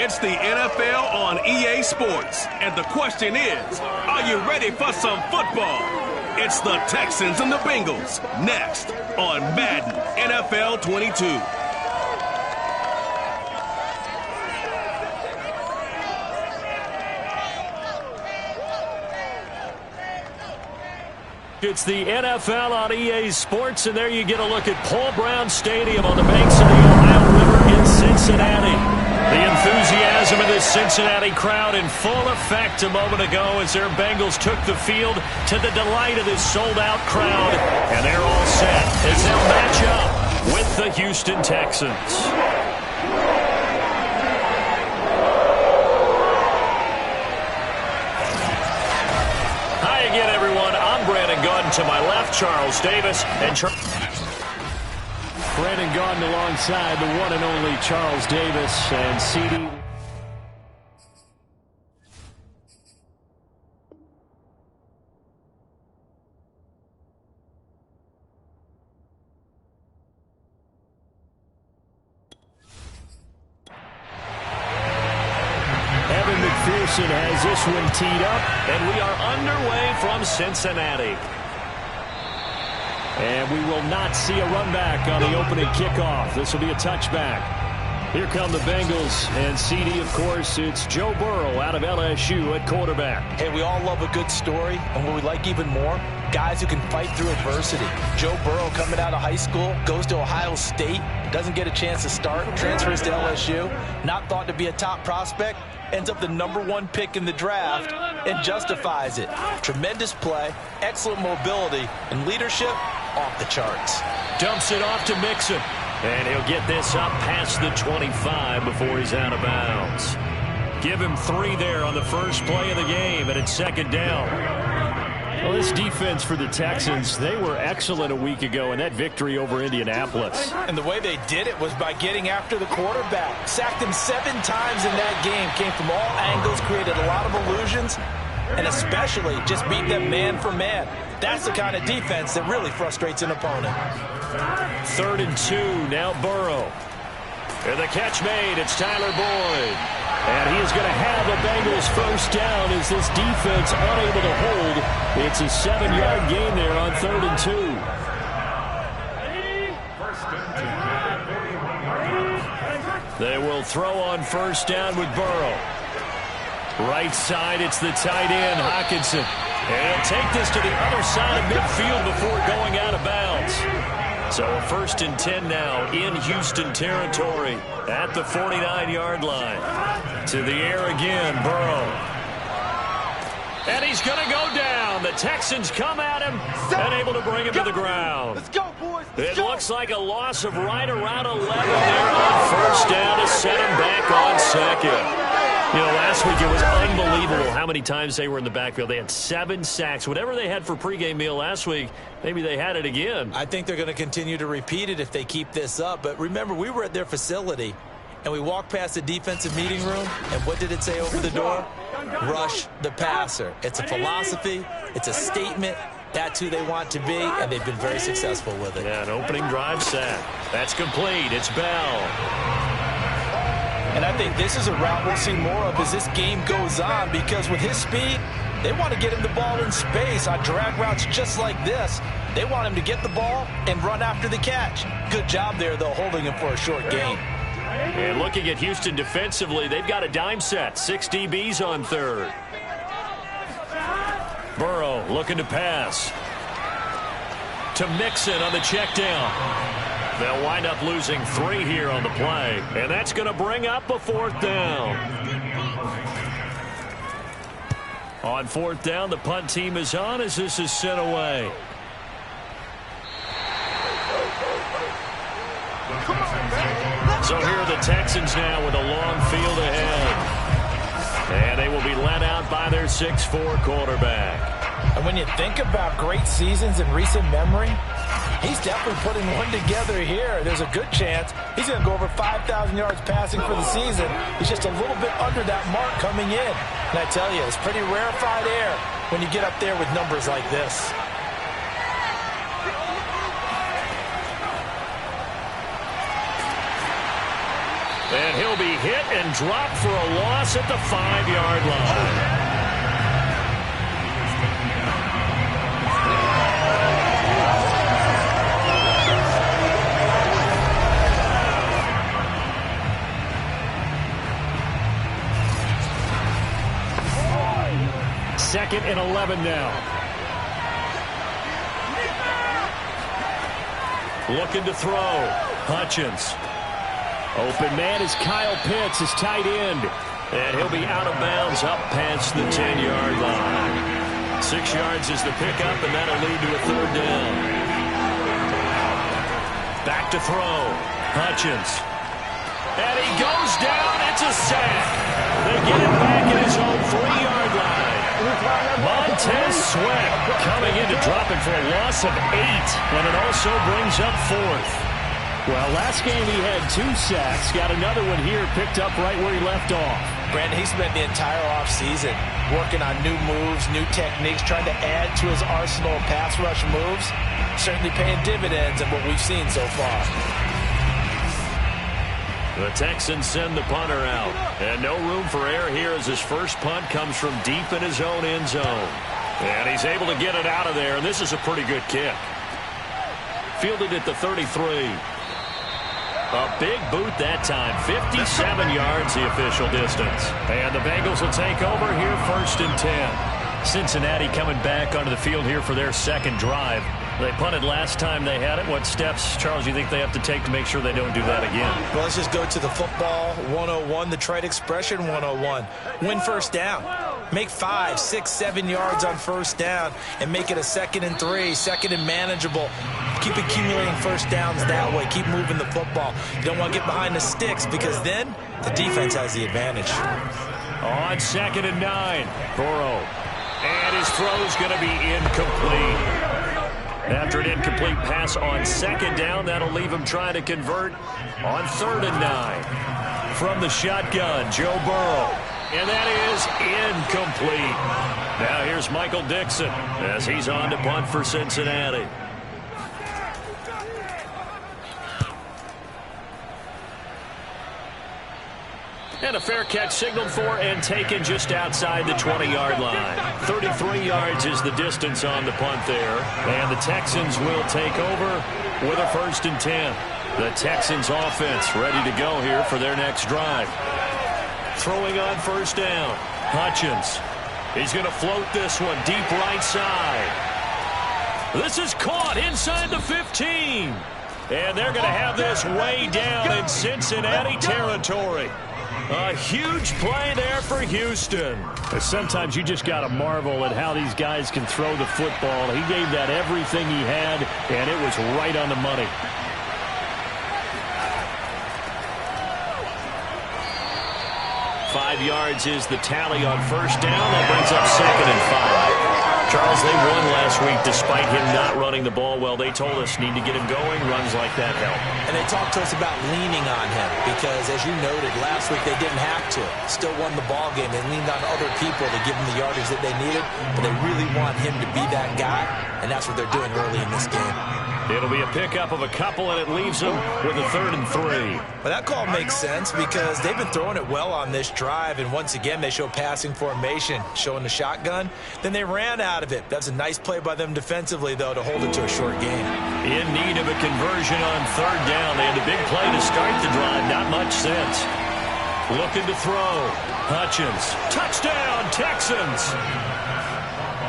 It's the NFL on EA Sports. And the question is, are you ready for some football? It's the Texans and the Bengals next on Madden NFL 22. It's the NFL on EA Sports, and there you get a look at Paul Brown Stadium on the banks of the Ohio River in Cincinnati. The enthusiasm of this Cincinnati crowd in full effect a moment ago as their Bengals took the field to the delight of this sold-out crowd. And they're all set as they'll match up with the Houston Texans. Hi again, everyone. I'm Brandon Gunn. To my left, Charles Davis. And Brandon Gunn alongside the one and only Charles Davis and CD. Evan McPherson has this one teed up, and we are underway from Cincinnati. And we will not see a run back on the opening kickoff. This will be a touchback. Here come the Bengals, and CD, of course, it's Joe Burrow out of LSU at quarterback. Hey, we all love a good story, and what we like even more, guys who can fight through adversity. Joe Burrow coming out of high school, goes to Ohio State, doesn't get a chance to start, transfers to LSU, not thought to be a top prospect, ends up the #1 pick in the draft, and justifies it. Tremendous play, excellent mobility, and leadership off the charts. Dumps it off to Mixon. And he'll get this up past the 25 before he's out of bounds. Give him 3 there on the first play of the game, and it's second down. Well, this defense for the Texans, they were excellent a week ago in that victory over Indianapolis. And the way they did it was by getting after the quarterback. Sacked him 7 times in that game. Came from all angles, created a lot of illusions, and especially just beat them man for man. That's the kind of defense that really frustrates an opponent. 3rd and 2, now Burrow. And the catch made, it's Tyler Boyd. And he is going to have the Bengals first down as this defense unable to hold. It's a 7-yard gain there on 3rd and 2. They will throw on first down with Burrow. Right side, it's the tight end, Hockenson. And he'll take this to the other side of midfield before going out of bounds. So a 1st and 10 now in Houston territory at the 49-yard line. To the air again, Burrow. And he's going to go down. The Texans come at him and able to bring him to the ground. Let's go, boys. It looks like a loss of right around 11 there on first down to set him back on second. You know, last week it was unbelievable how many times they were in the backfield. They had 7 sacks. Whatever they had for pregame meal last week, maybe they had it again. I think they're going to continue to repeat it if they keep this up. But remember, we were at their facility, and we walked past the defensive meeting room, and what did it say over the door? Rush the passer. It's a philosophy. It's a statement. That's who they want to be, and they've been very successful with it. Yeah, an opening drive sack. That's complete. It's Bell. And I think this is a route we'll see more of as this game goes on, because with his speed, they want to get him the ball in space on drag routes just like this. They want him to get the ball and run after the catch. Good job there, though, holding him for a short gain. And looking at Houston defensively, they've got a dime set. 6 DBs on 3rd. Burrow looking to pass. To Mixon on the check down. They'll wind up losing 3 here on the play, and that's going to bring up a 4th down. On 4th down, the punt team is on as this is sent away. So here are the Texans now with a long field ahead. And they will be led out by their 6'4" quarterback. And when you think about great seasons in recent memory, he's definitely putting one together here. There's a good chance he's going to go over 5,000 yards passing for the season. He's just a little bit under that mark coming in. And I tell you, it's pretty rarefied air when you get up there with numbers like this. And he'll be hit and dropped for a loss at the 5-yard line. Second and 11 now. Looking to throw. Hutchins. Open man is Kyle Pitts, his tight end. And he'll be out of bounds up past the 10-yard line. 6 yards is the pickup, and that'll lead to a 3rd down. Back to throw. Hutchins. And he goes down. It's a sack. They get it back at his own 3-yard line. Montez Sweat coming in to drop it for a loss of 8, and it also brings up 4th. Well, last game he had 2 sacks. Got another one here, picked up right where he left off. Brandon, he spent the entire offseason working on new moves, new techniques, trying to add to his arsenal of pass rush moves. Certainly paying dividends in what we've seen so far. The Texans send the punter out. And no room for error here as his first punt comes from deep in his own end zone. And he's able to get it out of there, and this is a pretty good kick. Fielded at the 33. A big boot that time. 57 yards the official distance. And the Bengals will take over here 1st and 10. Cincinnati coming back onto the field here for their second drive. They punted last time they had it. What steps, Charles, do you think they have to take to make sure they don't do that again? Well, let's just go to the football 101, the trade expression 101. Win first down. Make 5, 6, 7 yards on first down and make it a 2nd and 3, 2nd and manageable. Keep accumulating first downs that way. Keep moving the football. You don't want to get behind the sticks because then the defense has the advantage. On 2nd and 9, Burrow. And his throw's going to be incomplete. After an incomplete pass on 2nd down, that'll leave him trying to convert on 3rd and 9. From the shotgun, Joe Burrow. And that is incomplete. Now here's Michael Dixon as he's on to punt for Cincinnati. And a fair catch signaled for and taken just outside the 20-yard line. 33 yards is the distance on the punt there. And the Texans will take over with a 1st and 10. The Texans offense ready to go here for their next drive. Throwing on 1st down. Hutchins. He's going to float this one deep right side. This is caught inside the 15. And they're going to have this way down in Cincinnati territory. A huge play there for Houston. Sometimes you just got to marvel at how these guys can throw the football. He gave that everything he had, and it was right on the money. Five yards is the tally on 1st down. That brings up 2nd and 5. Charles, they won last week despite him not running the ball well. They told us need to get him going. Runs like that help. And they talked to us about leaning on him because, as you noted, last week they didn't have to. Still won the ball game. They leaned on other people to give them the yardage that they needed, but they really want him to be that guy, and that's what they're doing early in this game. It'll be a pickup of a couple, and it leaves them with a 3rd and 3. Well, that call makes sense because they've been throwing it well on this drive, and once again they show passing formation, showing the shotgun. Then they ran out of it. That's a nice play by them defensively, though, to hold it to a short game. In need of a conversion on 3rd down. They had a big play to start the drive. Not much sense. Looking to throw. Hutchins. Touchdown, Texans.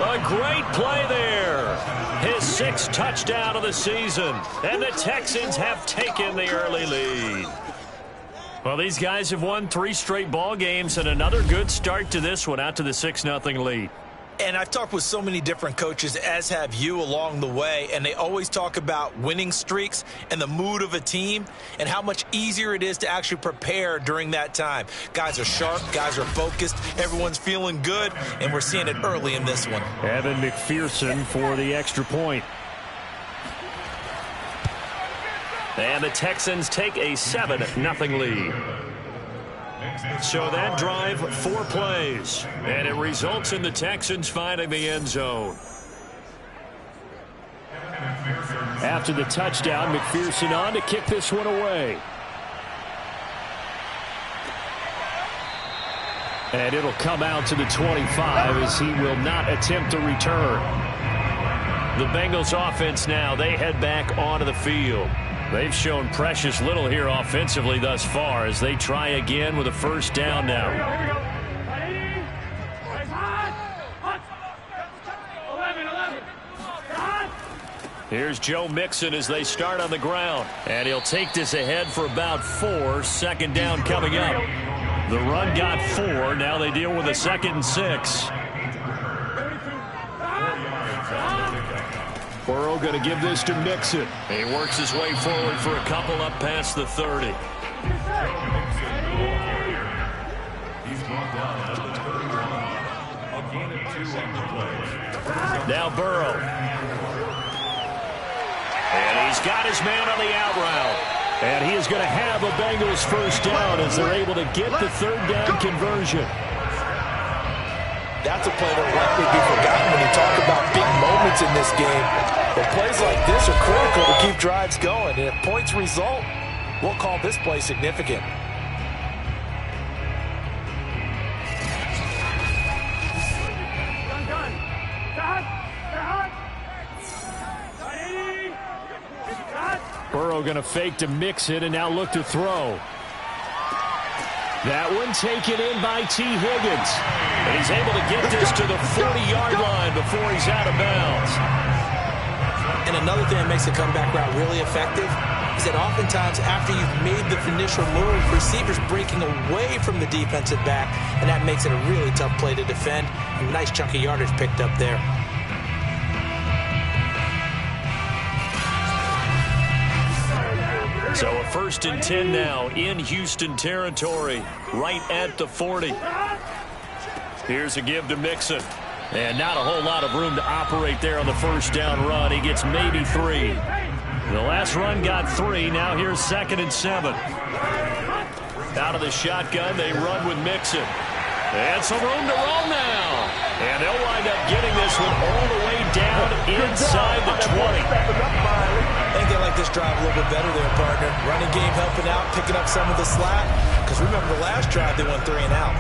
A great play there. His 6th touchdown of the season. And the Texans have taken the early lead. Well, these guys have won 3 straight ball games and another good start to this one out to the 6-0 lead. And I've talked with so many different coaches, as have you, along the way, and they always talk about winning streaks and the mood of a team and how much easier it is to actually prepare during that time. Guys are sharp, guys are focused, everyone's feeling good, and we're seeing it early in this one. Evan McPherson for the extra point. And the Texans take a 7-0 lead. So that drive, 4 plays, and it results in the Texans finding the end zone. After the touchdown, McPherson on to kick this one away. And it'll come out to the 25 as he will not attempt a return. The Bengals offense now, they head back onto the field. They've shown precious little here offensively thus far as they try again with a first down now. Here's Joe Mixon as they start on the ground. And he'll take this ahead for about 4. Second down coming up. The run got 4. Now they deal with a 2nd and 6. Burrow going to give this to Mixon. He works his way forward for a couple up past the 30. Now Burrow. And he's got his man on the out route. And he is going to have a Bengals first down as they're able to get the 3rd down conversion. That's a play that will likely be forgotten when you talk about big moments in this game. But plays like this are critical to keep drives going. And if points result, we'll call this play significant. Burrow going to fake to Mixon and now look to throw. That one taken in by T. Higgins. And he's able to get this to the 40-yard line before he's out of bounds. And another thing that makes the comeback route really effective is that oftentimes after you've made the initial move, receivers breaking away from the defensive back, and that makes it a really tough play to defend. A nice chunk of yardage picked up there. So a 1st and 10 now in Houston territory, right at the 40. Here's a give to Mixon. And not a whole lot of room to operate there on the first down run. He gets maybe 3. The last run got 3. Now here's 2nd and 7. Out of the shotgun, they run with Mixon. And some room to roll now. And they'll wind up getting this one all the way down inside the 20. I think they like this drive a little bit better there, partner. Running game helping out, picking up some of the slack. Because remember the last drive, they went 3 and out.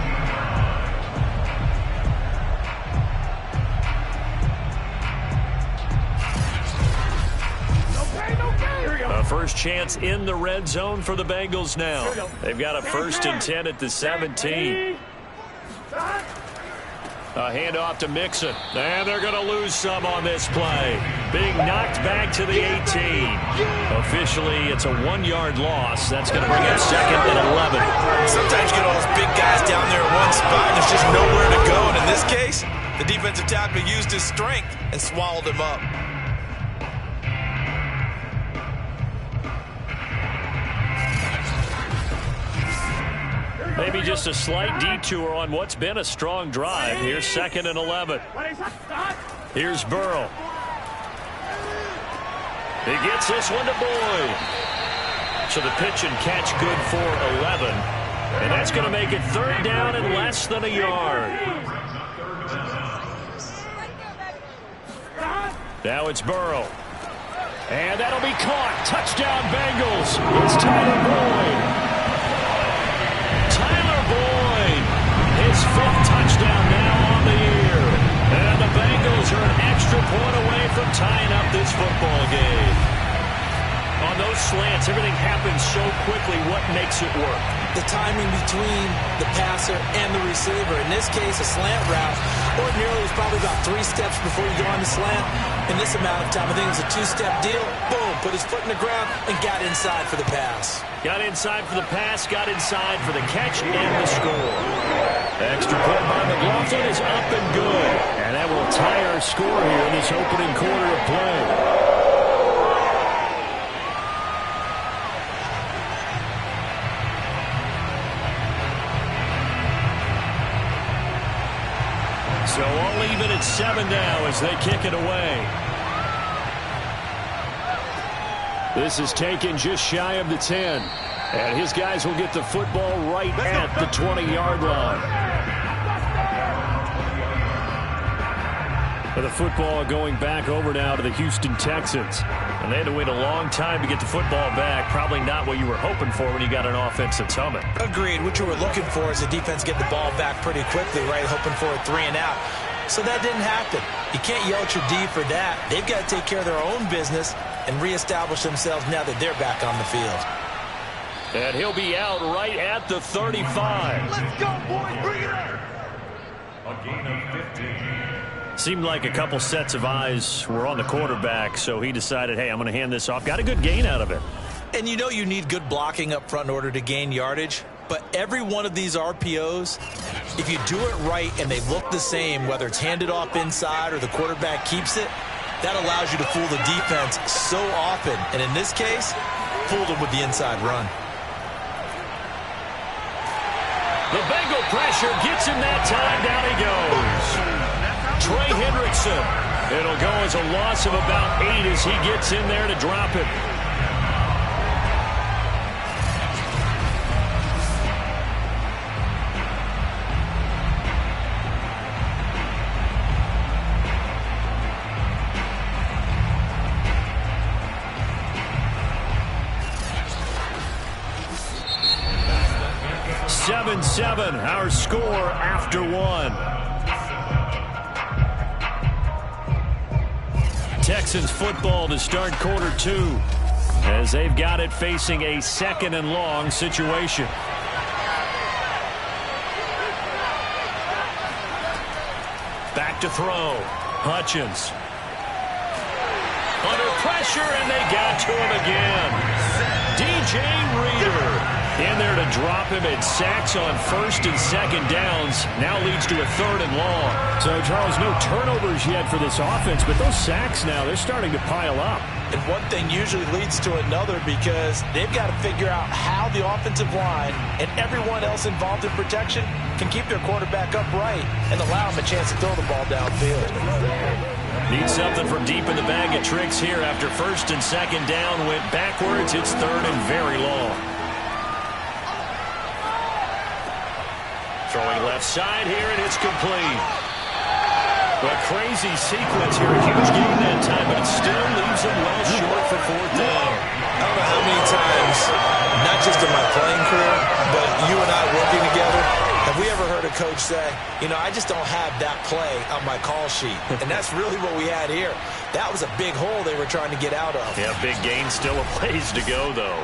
A first chance in the red zone for the Bengals now. They've got a 1st and 10 at the 17. A handoff to Mixon. And they're going to lose some on this play. Being knocked back to the 18. Officially, it's a 1-yard loss. That's going to bring up 2nd and 11. Sometimes you get all those big guys down there in one spot, and there's just nowhere to go. And in this case, the defensive tackle used his strength and swallowed him up. Maybe just a slight detour on what's been a strong drive. Here's 2nd and 11. Here's Burrow. He gets this one to Boyd. So the pitch and catch good for 11. And that's going to make it 3rd down and less than a yard. Now it's Burrow. And that'll be caught. Touchdown Bengals. It's Tyler Boyd. His 5th touchdown now on the year. And the Bengals are an extra point away from tying up this football game. On those slants, everything happens so quickly. What makes it work? The timing between the passer and the receiver. In this case, a slant route. Ordinarily, it's probably about 3 steps before you go on the slant. In this amount of time, I think it was a 2-step deal. Boom, put his foot in the ground and got inside for the pass. Got inside for the pass, got inside for the catch, and the score. Extra point by McLaughlin is up and good. And that will tie our score here in this opening quarter of play. So all even at 7 now as they kick it away. This is taken just shy of the 10. And his guys will get the football right at the 20-yard line. The football going back over now to the Houston Texans. And they had to wait a long time to get the football back. Probably not what you were hoping for when you got an offense that's humming. Agreed. What you were looking for is the defense get the ball back pretty quickly, right? Hoping for a 3 and out. So that didn't happen. You can't yell at your D for that. They've got to take care of their own business and reestablish themselves now that they're back on the field. And he'll be out right at the 35. Let's go, boys. Bring it up. A gain of 15. Seemed like a couple sets of eyes were on the quarterback, so he decided, hey, I'm going to hand this off. Got a good gain out of it. And you know you need good blocking up front in order to gain yardage. But every one of these RPOs, if you do it right and they look the same, whether it's handed off inside or the quarterback keeps it, that allows you to fool the defense so often. And in this case, fooled them with the inside run. The Bengal pressure gets him that time. Down he goes. Trey Hendrickson. It'll go as a loss of about 8 as he gets in there to drop it. Seven, our score after 1. Texans football to start quarter 2 as they've got it facing a 2nd and long situation. Back to throw. Hutchins. Under pressure, and they got to him again. DJ Reader in there to drop him, and sacks on 1st and 2nd downs. Now leads to a 3rd and long. So, Charles, no turnovers yet for this offense, but those sacks now, they're starting to pile up. And one thing usually leads to another because they've got to figure out how the offensive line and everyone else involved in protection can keep their quarterback upright and allow him a chance to throw the ball downfield. Need something from deep in the bag of tricks here after 1st and 2nd down went backwards. It's 3rd and very long. Throwing left side here, and it's complete. A crazy sequence here. A huge gain that time, but it still leaves him well short for 4th down. I don't know how many times, not just in my playing career, but you and I working together, have we ever heard a coach say, you know, I just don't have that play on my call sheet. And that's really what we had here. That was a big hole they were trying to get out of. Yeah, big gain, still a ways to go, though.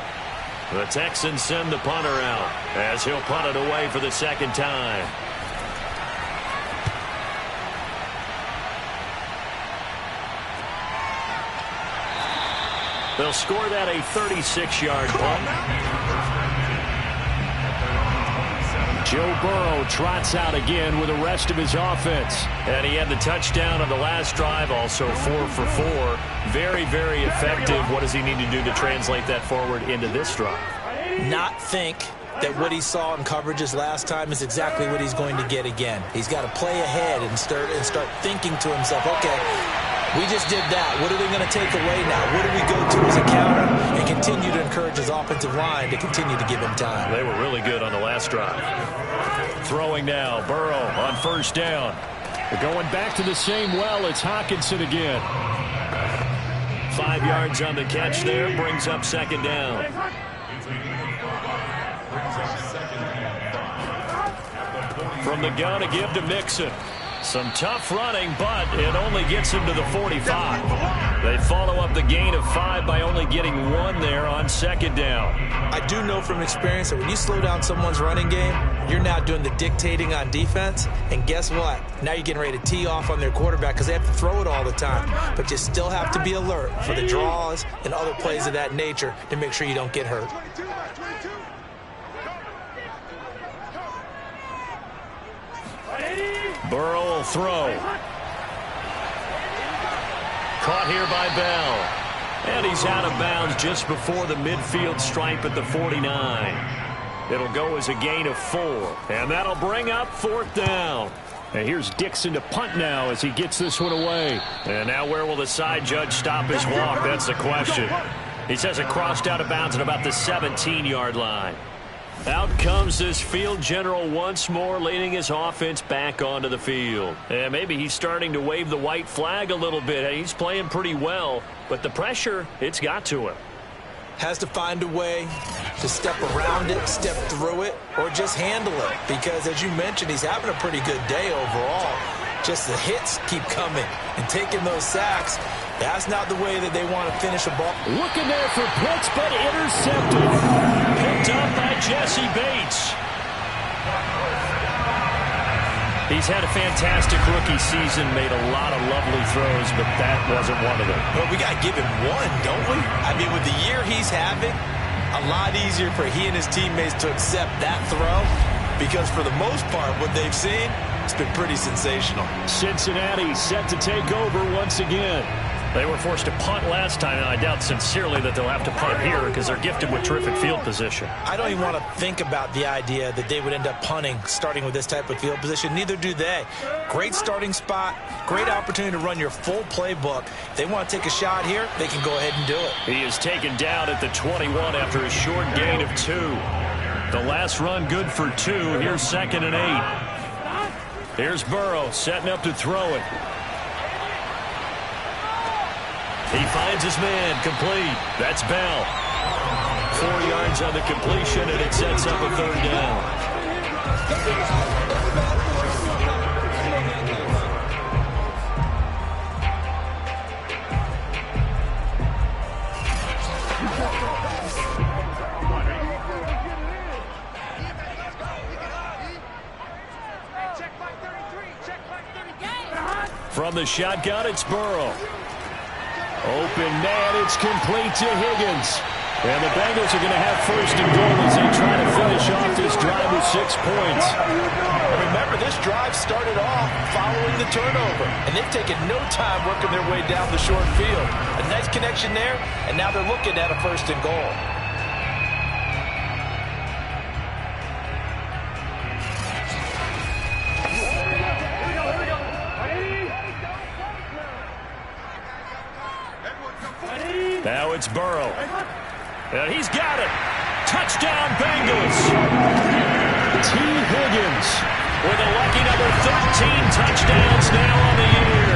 The Texans send the punter out as he'll punt it away for the 2nd time. They'll score that a 36-yard punt. Joe Burrow trots out again with the rest of his offense. And he had the touchdown on the last drive, also 4 for 4. Very, very effective. What does he need to do to translate that forward into this drive? Not think that what he saw in coverages last time is exactly what he's going to get again. He's got to play ahead and start thinking to himself, okay, we just did that. What are we going to take away now? What do we go to as a counter? And continue to encourage his offensive line to continue to give him time. They were really good on the last drive. Throwing now, Burrow on 1st down. They're going back to the same well. It's Hockenson again. 5 yards on the catch there. Brings up 2nd down. From the gun to give to Mixon. Some tough running, but it only gets him to the 45. They follow up the gain of 5 by only getting 1 there on 2nd down. I do know from experience that when you slow down someone's running game, you're now doing the dictating on defense. And guess what? Now you're getting ready to tee off on their quarterback because they have to throw it all the time. But you still have to be alert for the draws and other plays of that nature to make sure you don't get hurt. Burrow will throw. Caught here by Bell. And he's out of bounds just before the midfield stripe at the 49. It'll go as a gain of 4. And that'll bring up 4th down. And here's Dixon to punt now as he gets this one away. And now where will the side judge stop his walk? That's the question. He says it crossed out of bounds at about the 17-yard line. Out comes this field general once more, leading his offense back onto the field. And maybe he's starting to wave the white flag a little bit. He's playing pretty well, but the pressure, it's got to him. Has to find a way to step around it, step through it, or just handle it. Because, as you mentioned, he's having a pretty good day overall. Just the hits keep coming and taking those sacks. That's not the way that they want to finish a ball. Looking there for blitz, but intercepted. Picked up by Jesse Bates. He's had a fantastic rookie season, made a lot of lovely throws, but that wasn't one of them. Well, we got to give him one, don't we? I mean, with the year he's having, a lot easier for he and his teammates to accept that throw, because for the most part, what they've seen, it's been pretty sensational. Cincinnati set to take over once again. They were forced to punt last time, and I doubt sincerely that they'll have to punt here because they're gifted with terrific field position. I don't even want to think about the idea that they would end up punting starting with this type of field position. Neither do they. Great starting spot, great opportunity to run your full playbook. If they want to take a shot here, they can go ahead and do it. He is taken down at the 21 after a short gain of 2. The last run good for 2. Here's 2nd and 8. Here's Burrow setting up to throw it. He finds his man, complete. That's Bell. 4 yards on the completion, and it sets up a 3rd down. From the shotgun, it's Burrow. Open net, it's complete to Higgins. And the Bengals are going to have 1st and goal as they try to finish off this drive with 6 points. And remember, this drive started off following the turnover. And they've taken no time working their way down the short field. A nice connection there, and now they're looking at a 1st and goal. Now it's Burrow. And he's got it. Touchdown, Bengals. T. Higgins with a lucky number 13 touchdowns now on the year.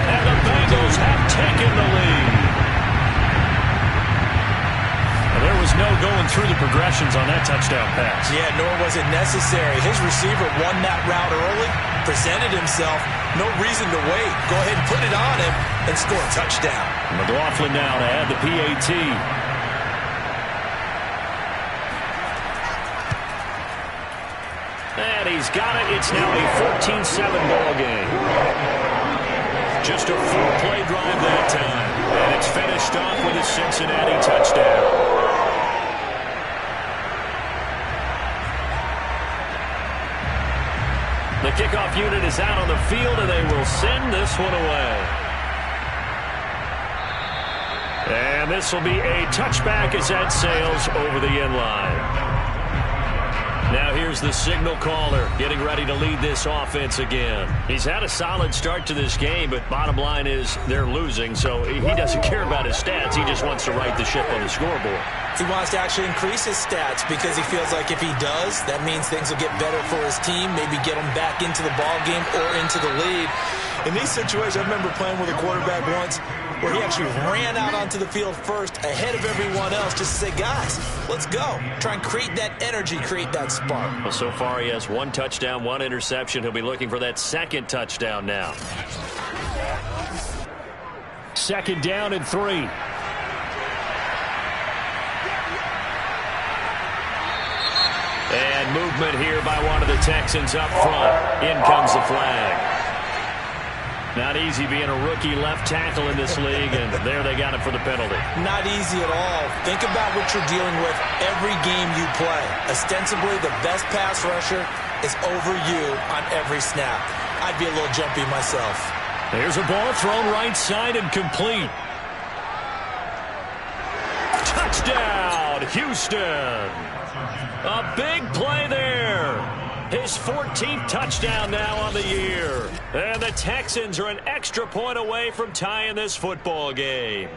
And the Bengals have taken the lead. And there was no going through the progressions on that touchdown pass. Yeah, nor was it necessary. His receiver won that route early, presented himself. No reason to wait. Go ahead and put it on him and score a touchdown. McLaughlin now to add the PAT. And he's got it. It's now a 14-7 ball game. Just a 4-play drive that time. And it's finished off with a Cincinnati touchdown. The kickoff unit is out on the field, and they will send this one away. And this will be a touchback as that sails over the end line. Now here's the signal caller getting ready to lead this offense again. He's had a solid start to this game, but bottom line is they're losing, so he doesn't care about his stats. He just wants to right the ship on the scoreboard. He wants to actually increase his stats because he feels like if he does, that means things will get better for his team, maybe get him back into the ball game or into the lead. In these situations, I remember playing with a quarterback once where he actually ran out onto the field first ahead of everyone else just to say, guys, let's go. Try and create that energy, create that spark. Well, so far he has 1 touchdown, 1 interception. He'll be looking for that 2nd touchdown now. 2nd down and 3. And movement here by one of the Texans up front. In comes the flag. Not easy being a rookie left tackle in this league, and there they got it for the penalty. Not easy at all. Think about what you're dealing with every game you play. Ostensibly, the best pass rusher is over you on every snap. I'd be a little jumpy myself. There's a ball thrown right side and complete. Touchdown, Houston. A big play there. His 14th touchdown now on the year. And the Texans are an extra point away from tying this football game.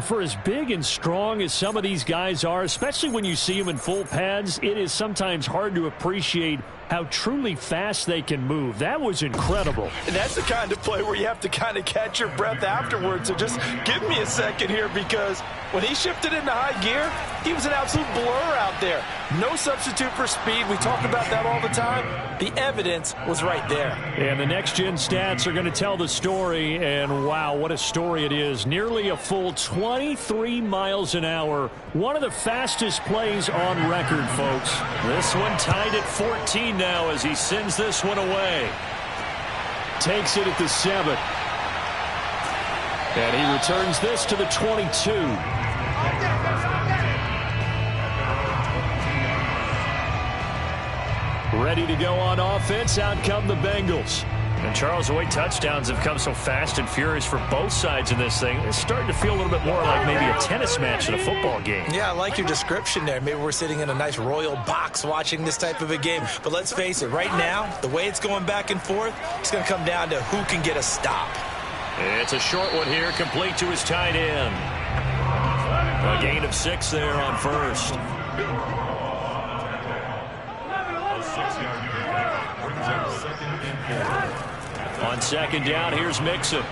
For as big and strong as some of these guys are, especially when you see them in full pads, it is sometimes hard to appreciate how truly fast they can move. That was incredible. And that's the kind of play where you have to kind of catch your breath afterwards. So just give me a second here, because when he shifted into high gear, he was an absolute blur out there. No substitute for speed. We talk about that all the time. The evidence was right there. And the next-gen stats are going to tell the story, and wow, what a story it is. Nearly a full 23 miles an hour. One of the fastest plays on record, folks. This one tied at 14 now as he sends this one away. Takes it at the 7. And he returns this to the 22. Ready to go on offense. Out come the Bengals. And Charles, the way touchdowns have come so fast and furious for both sides in this thing, it's starting to feel a little bit more like maybe a tennis match than a football game. Yeah, I like your description there. Maybe we're sitting in a nice royal box watching this type of a game. But let's face it, right now, the way it's going back and forth, it's going to come down to who can get a stop. It's a short one here, complete to his tight end. A gain of 6 there on first. On second down, here's Mixon.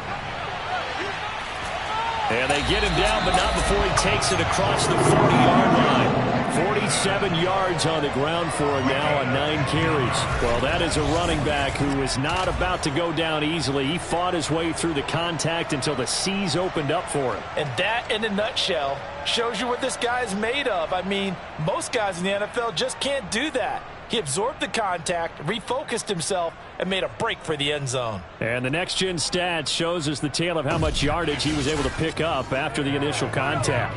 And they get him down, but not before he takes it across the 40-yard line. 47 yards on the ground for him now on 9 carries. Well, that is a running back who is not about to go down easily. He fought his way through the contact until the seas opened up for him. And that, in a nutshell, shows you what this guy is made of. I mean, most guys in the NFL just can't do that. He absorbed the contact, refocused himself, and made a break for the end zone. And the next-gen stats shows us the tale of how much yardage he was able to pick up after the initial contact.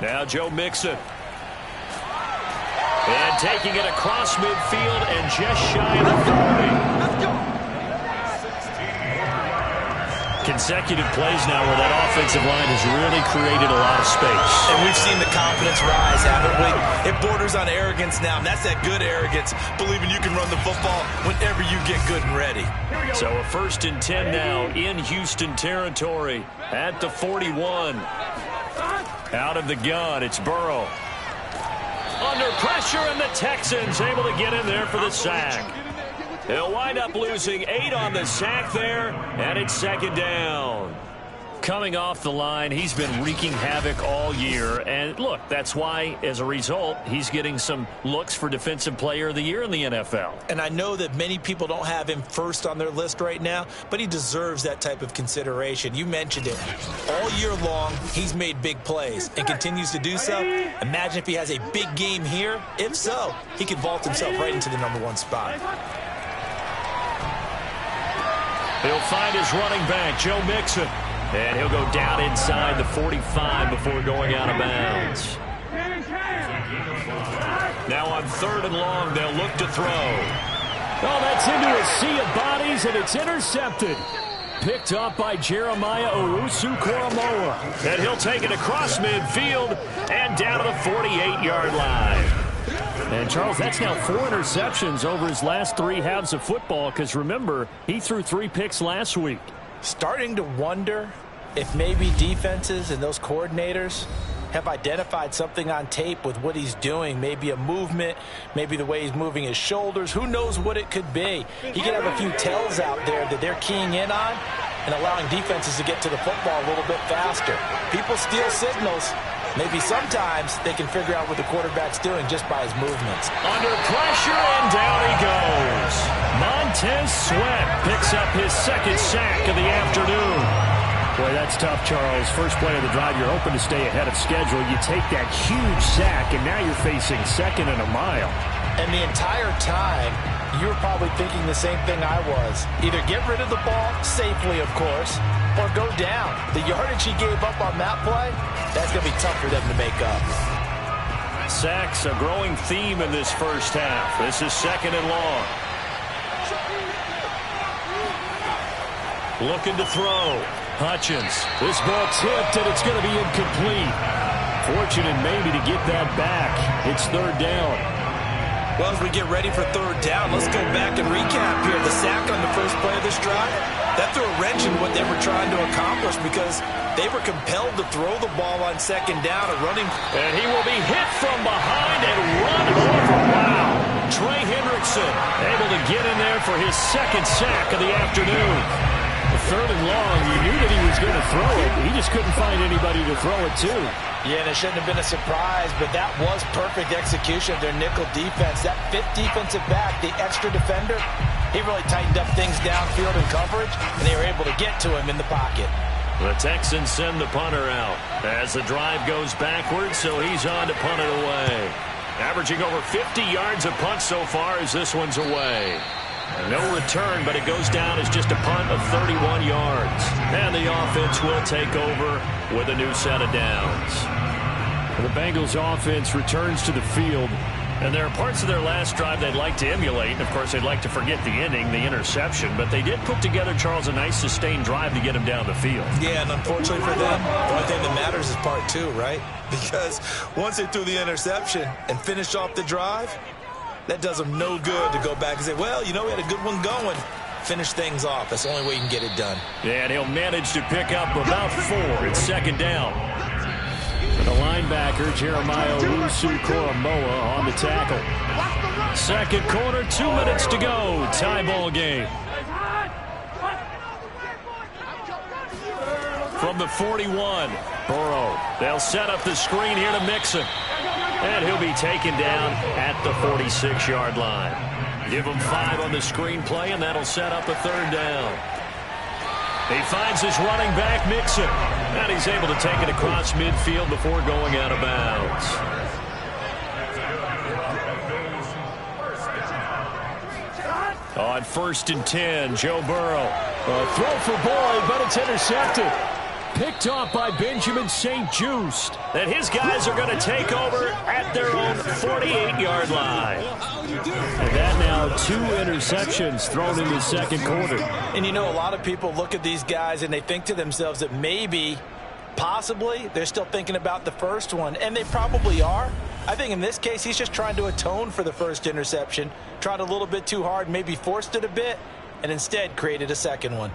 Now Joe Mixon. And taking it across midfield and just shy of the 40. Consecutive plays now where that offensive line has really created a lot of space. And we've seen the confidence rise, haven't we? It borders on arrogance now, and that's that good arrogance, believing you can run the football whenever you get good and ready. So a 1st and 10 now in Houston territory at the 41. Out of the gun, it's Burrow. Under pressure, and the Texans able to get in there for the sack. They'll wind up losing 8 on the sack there, and it's second down. Coming off the line, he's been wreaking havoc all year. And look, that's why, as a result, he's getting some looks for Defensive Player of the Year in the NFL. And I know that many people don't have him first on their list right now, but he deserves that type of consideration. You mentioned it. All year long, he's made big plays and continues to do so. Imagine if he has a big game here. If so, he could vault himself right into the #1 spot. He'll find his running back, Joe Mixon. And he'll go down inside the 45 before going out of bounds. Now on 3rd and long, they'll look to throw. Oh, that's into a sea of bodies, and it's intercepted. Picked up by Jeremiah Owusu-Koramoah. And he'll take it across midfield and down to the 48-yard line. And, Charles, that's now 4 interceptions over his last 3 halves of football, because, remember, he threw 3 picks last week. Starting to wonder if maybe defenses and those coordinators have identified something on tape with what he's doing. Maybe a movement, maybe the way he's moving his shoulders. Who knows what it could be? He could have a few tells out there that they're keying in on and allowing defenses to get to the football a little bit faster. People steal signals. Maybe sometimes they can figure out what the quarterback's doing just by his movements. Under pressure, and down he goes. Montez Sweat picks up his 2nd sack of the afternoon. Boy, that's tough, Charles. First play of the drive, you're hoping to stay ahead of schedule. You take that huge sack, and now you're facing 2nd and a mile. And the entire time, you were probably thinking the same thing I was. Either get rid of the ball, safely, of course, or go down. The yardage he gave up on that play, that's going to be tough for them to make up. Sacks, a growing theme in this first half. This is 2nd and long. Looking to throw. Hutchins. This ball tipped, and it's going to be incomplete. Fortunate maybe to get that back. It's 3rd down. Well, as we get ready for third down, let's go back and recap here. The sack on the first play of this drive, that threw a wrench in what they were trying to accomplish because they were compelled to throw the ball on second down. And he will be hit from behind and run over. Wow. Trey Hendrickson able to get in there for his second sack of the afternoon. Third and long, you knew that he was going to throw it. He just couldn't find anybody to throw it to. Yeah, and it shouldn't have been a surprise, but that was perfect execution of their nickel defense. That fifth defensive back, the extra defender, he really tightened up things downfield in coverage, and they were able to get to him in the pocket. The Texans send the punter out as the drive goes backwards, so he's on to punt it away. Averaging over 50 yards a punt so far as this one's away. No return, but it goes down as just a punt of 31 yards. And the offense will take over with a new set of downs. The Bengals offense returns to the field. And there are parts of their last drive they'd like to emulate. And, of course, they'd like to forget the ending, the interception. But they did put together, Charles, a nice sustained drive to get him down the field. Yeah, and unfortunately for them, the only thing that matters is part two, right? Because once they threw the interception and finished off the drive, that does them no good to go back and say, well, you know, we had a good one going. Finish things off. That's the only way you can get it done. Yeah, and he'll manage to pick up about 4. It's second down. For the linebacker, Jeremiah Owusu-Koramoah on the tackle. Second quarter, 2 minutes to go. Tie ball game. From the 41, Burrow. They'll set up the screen here to Mixon. And he'll be taken down at the 46-yard line. Give him 5 on the screen play, and that'll set up a third down. He finds his running back, Mixon. And he's able to take it across midfield before going out of bounds. On 1st and 10, Joe Burrow. A throw for Boyd, but it's intercepted. Picked off by Benjamin St-Juste. And his guys are going to take over at their own 48-yard line. And that now 2 interceptions thrown in the second quarter. And you know, a lot of people look at these guys and they think to themselves that maybe, possibly, they're still thinking about the first one. And they probably are. I think in this case, he's just trying to atone for the first interception. Tried a little bit too hard, maybe forced it a bit, and instead created a second one.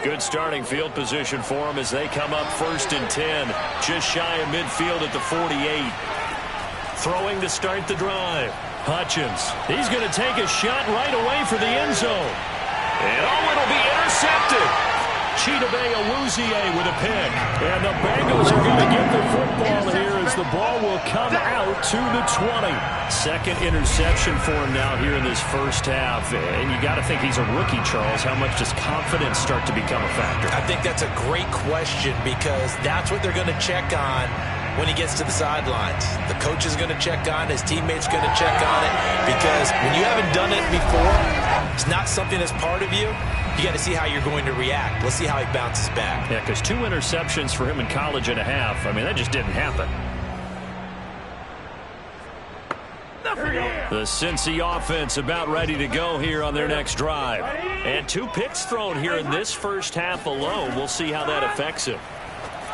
Good starting field position for them as they come up 1st and 10. Just shy of midfield at the 48. Throwing to start the drive. Hutchins. He's going to take a shot right away for the end zone. And it'll be intercepted. Chidobe Awuzie with a pick. And the Bengals are going to get the football here as the ball will come out to the 20. Second interception for him now here in this first half. And you got to think he's a rookie, Charles. How much does confidence start to become a factor? I think that's a great question because that's what they're going to check on when he gets to the sidelines. The coach is going to check on it. His teammates going to check on it because when you haven't done it before, it's not something that's part of you. You got to see how you're going to react. Let's see how he bounces back. Yeah, because 2 interceptions for him in college and a half. I mean, that just didn't happen. The Cincy offense about ready to go here on their next drive. And 2 picks thrown here in this first half alone. We'll see how that affects him.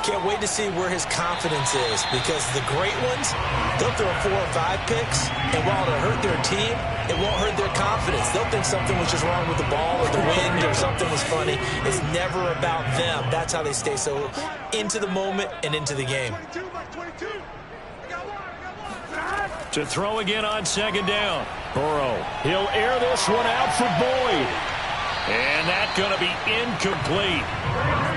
Can't wait to see where his confidence is because the great ones, they'll throw 4 or 5 picks, and while it'll hurt their team, it won't hurt their confidence. They'll think something was just wrong with the ball or the wind or something was funny. It's never about them. That's how they stay so into the moment and into the game. To throw again on second down. Burrow. He'll air this one out for Boyd. And that's going to be incomplete.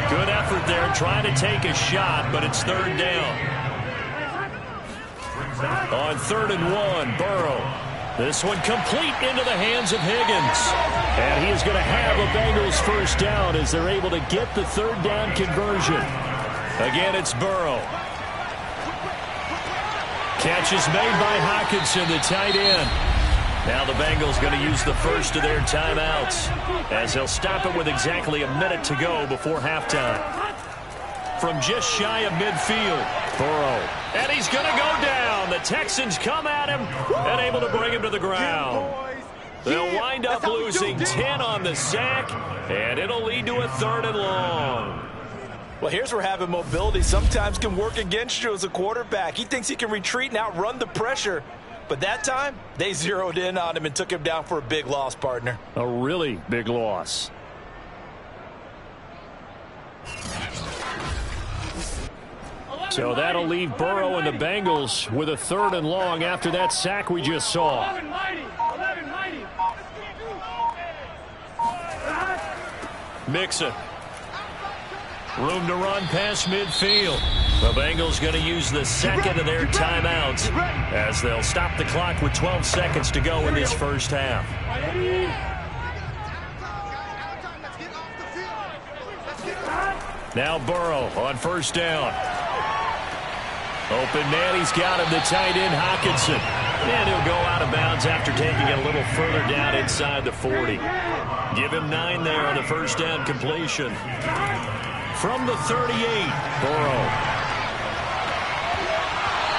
Good effort there trying to take a shot, but it's third down. On 3rd and 1, Burrow. This one complete into the hands of Higgins. And he is going to have a Bengals first down as they're able to get the third down conversion. Again, it's Burrow. Catch is made by Hockenson, the tight end. Now the Bengals going to use the first of their timeouts as they'll stop it with exactly a minute to go before halftime. From just shy of midfield, Burrow. And he's going to go down. The Texans come at him and able to bring him to the ground. They'll wind up losing 10 on the sack, and it'll lead to a 3rd and long. Well, here's where having mobility sometimes can work against you as a quarterback. He thinks he can retreat and outrun the pressure. But that time, they zeroed in on him and took him down for a big loss, partner. A really big loss. So that'll leave Burrow and the Bengals with a 3rd and long after that sack we just saw. Mixon. Room to run past midfield. The Bengals going to use the second of their timeouts as they'll stop the clock with 12 seconds to go in this first half. Now Burrow on 1st down. Open man, he's got him, the tight end Hockenson. And he'll go out of bounds after taking it a little further down inside the 40. Give him 9 there on the 1st down completion. From the 38, Burrow.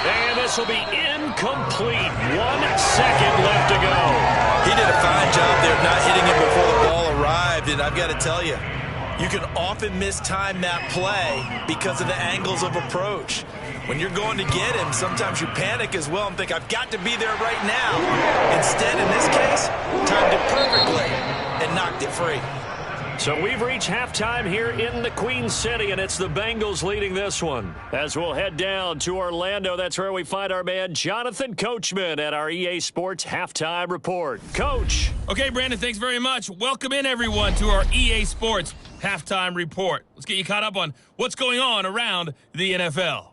And this will be incomplete. 1 second left to go. He did a fine job there of not hitting him before the ball arrived, and I've got to tell you, you can often mistime that play because of the angles of approach. When you're going to get him, sometimes you panic as well and think, I've got to be there right now. Instead, in this case, timed it perfectly and knocked it free. So we've reached halftime here in the Queen City, and it's the Bengals leading this one. As we'll head down to Orlando, that's where we find our man Jonathan Coachman at our EA Sports Halftime Report. Coach. Okay, Brandon, thanks very much. Welcome in, everyone, to our EA Sports Halftime Report. Let's get you caught up on what's going on around the NFL.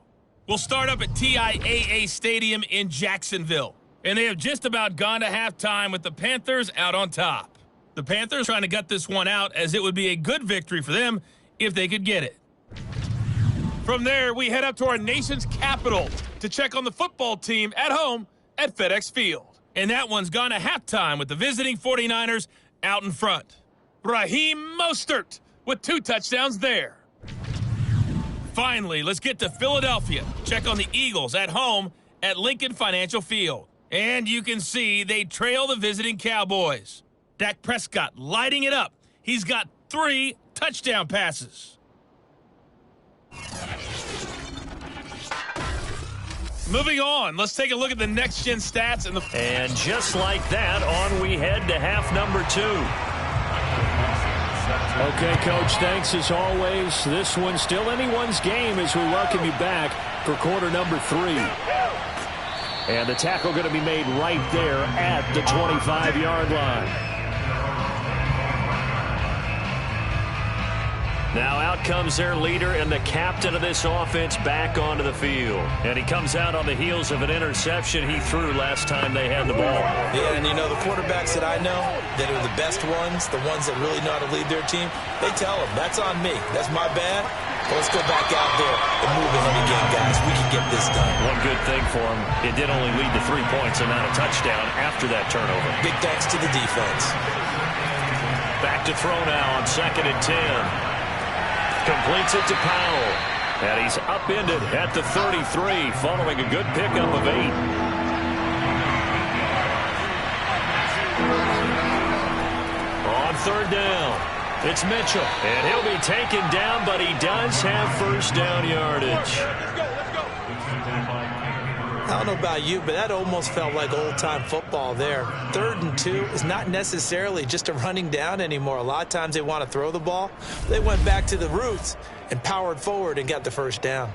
We'll start up at TIAA Stadium in Jacksonville, and they have just about gone to halftime with the Panthers out on top. The Panthers trying to gut this one out, as it would be a good victory for them if they could get it. From there, we head up to our nation's capital to check on the football team at home at FedEx Field. And that one's gone to halftime with the visiting 49ers out in front. Raheem Mostert with 2 touchdowns there. Finally, let's get to Philadelphia. Check on the Eagles at home at Lincoln Financial Field. And you can see they trail the visiting Cowboys. Dak Prescott lighting it up. He's got 3 touchdown passes. Moving on, let's take a look at the next-gen stats. And just like that, on we head to half number 2. Okay, Coach, thanks as always. This one's still anyone's game as we welcome you back for quarter number 3. And the tackle going to be made right there at the 25-yard line. Now out comes their leader and the captain of this offense back onto the field. And he comes out on the heels of an interception he threw last time they had the ball. Yeah, and you know, the quarterbacks that I know that are the best ones, the ones that really know how to lead their team, they tell them, that's on me. That's my bad. Well, let's go back out there and move ahead again, guys. We can get this done. One good thing for him, it did only lead to 3 points and not a touchdown after that turnover. Big thanks to the defense. Back to throw now on 2nd and 10. Completes it to Powell. And he's upended at the 33 following a good pickup of 8. On 3rd down, it's Mitchell. And he'll be taken down, but he does have 1st down yardage. I don't know about you, but that almost felt like old-time football there. 3rd and 2 is not necessarily just a running down anymore. A lot of times they want to throw the ball. They went back to the roots and powered forward and got the 1st down.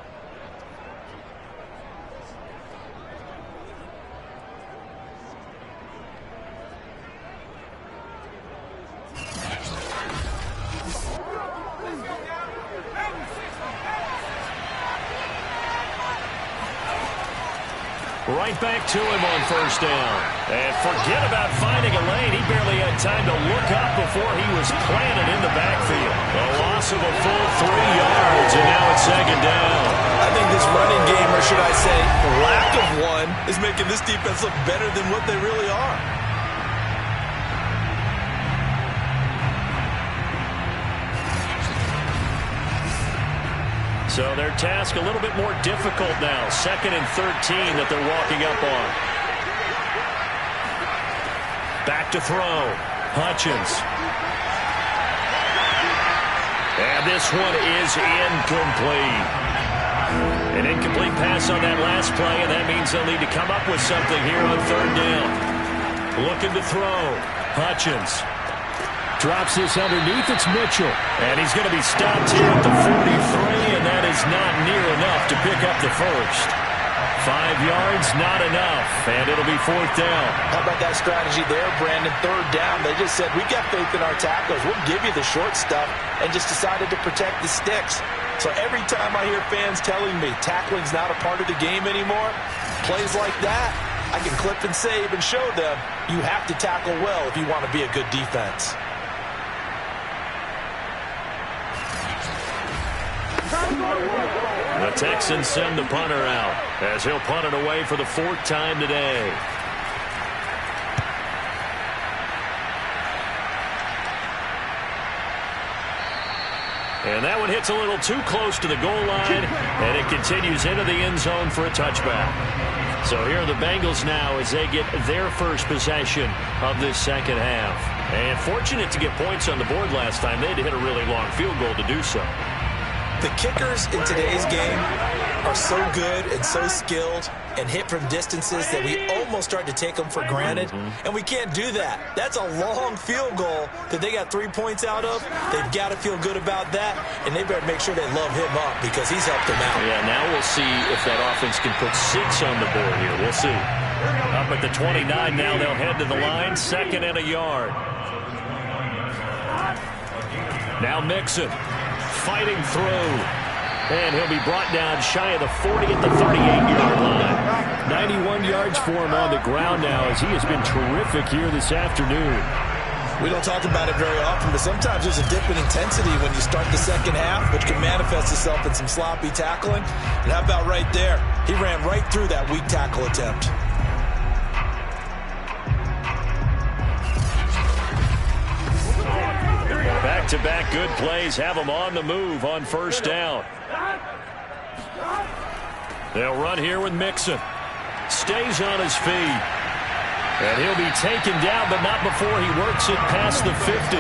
Right back to him on 1st down. And forget about finding a lane. He barely had time to look up before he was planted in the backfield. A loss of a full 3 yards, and now it's 2nd down. I think this running game, or should I say lack of one, is making this defense look better than what they really are. So their task a little bit more difficult now. 2nd and 13 that they're walking up on. Back to throw. Hutchins. And this one is incomplete. An incomplete pass on that last play, and that means they'll need to come up with something here on third down. Looking to throw. Hutchins drops this underneath. It's Mitchell. And he's going to be stopped here at the 43, and that is not near enough to pick up the first. 5 yards, not enough, and it'll be fourth down. How about that strategy there, Brandon? Third down, they just said, we got faith in our tackles. We'll give you the short stuff, and just decided to protect the sticks. So every time I hear fans telling me tackling's not a part of the game anymore, plays like that, I can clip and save and show them you have to tackle well if you want to be a good defense. The Texans send the punter out as he'll punt it away for the fourth time today. And that one hits a little too close to the goal line, and it continues into the end zone for a touchback. So here are the Bengals now as they get their first possession of this second half. And fortunate to get points on the board last time. They had to hit a really long field goal to do so. The kickers in today's game are so good and so skilled and hit from distances that we almost start to take them for granted, and we can't do that. That's a long field goal that they got 3 points out of. They've got to feel good about that, and they better make sure they love him up because he's helped them out. Yeah, now we'll see if that offense can put 6 on the board here. We'll see. Up at the 29 now, they'll head to the line, 2nd and a yard. Now Mixon. Fighting through, and he'll be brought down shy of the 40 at the 38-yard line. 91 yards for him on the ground now as he has been terrific here this afternoon. We don't talk about it very often, but sometimes there's a dip in intensity when you start the second half, which can manifest itself in some sloppy tackling. And how about right there? He ran right through that weak tackle attempt. Back-to-back good plays have them on the move on first down. They'll run here with Mixon. Stays on his feet. And he'll be taken down, but not before he works it past the 50.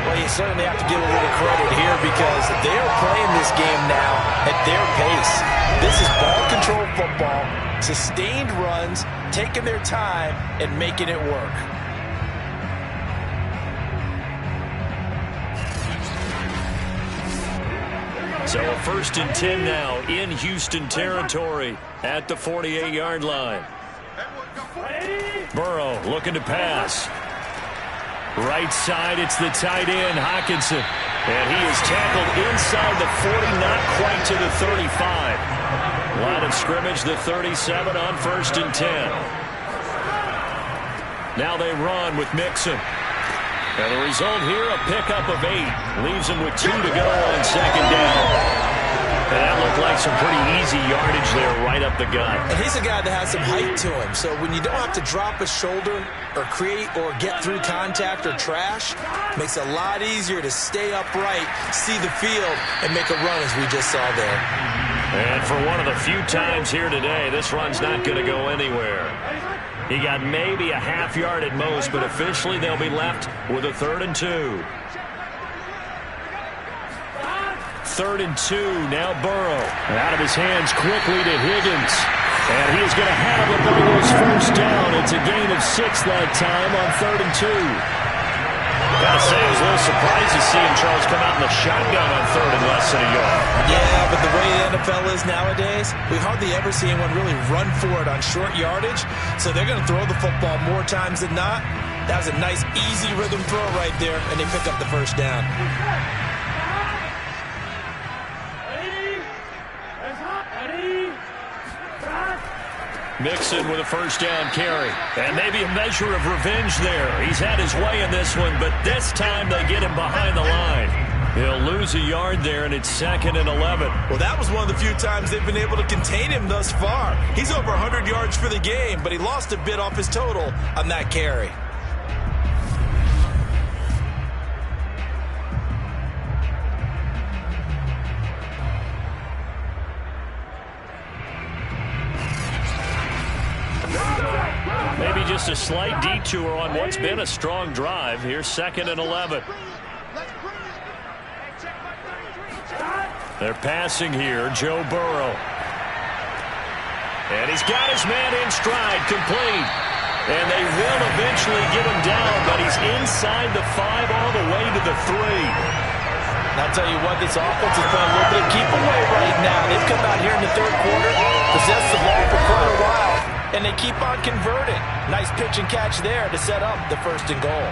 Well, you certainly have to give a little credit here because they're playing this game now at their pace. This is ball control football, sustained runs, taking their time, and making it work. So a 1st and 10 now in Houston territory at the 48-yard line. Burrow looking to pass. Right side, it's the tight end, Hockenson. And he is tackled inside the 40, not quite to the 35. Line of scrimmage, the 37 on 1st and 10. Now they run with Mixon. And the result here, a pickup of 8. Leaves him with 2 to go on 2nd down. And that looked like some pretty easy yardage there right up the gut. And he's a guy that has some height to him. So when you don't have to drop a shoulder or create or get through contact or trash, makes it a lot easier to stay upright, see the field, and make a run as we just saw there. And for one of the few times here today, this run's not going to go anywhere. He got maybe a half yard at most, but officially they'll be left with a 3rd and 2. 3rd and 2, now Burrow. Out of his hands quickly to Higgins. And he is going to have the Bengals first down. It's a gain of 6 that time on 3rd and 2. Gotta say, I was a little surprised to see him, Charles, come out in the shotgun on 3rd and less than a yard. Yeah, but the way the NFL is nowadays, we hardly ever see anyone really run for it on short yardage. So they're going to throw the football more times than not. That was a nice, easy rhythm throw right there, and they pick up the first down. Mixon with a first down carry. And maybe a measure of revenge there. He's had his way in this one, but this time they get him behind the line. He'll lose a yard there, and it's 2nd and 11. Well, that was one of the few times they've been able to contain him thus far. He's over 100 yards for the game, but he lost a bit off his total on that carry. Maybe just a slight detour on what's been a strong drive. Here's 2nd and 11. They're passing here. Joe Burrow. And he's got his man in stride, complete. And they will eventually get him down, but he's inside the 5 all the way to the 3. And I'll tell you what, this offense has been a little bit of keep away right now. They've come out here in the third quarter, possessed the ball for quite a while, and they keep on converting. Nice pitch and catch there to set up the 1st and goal.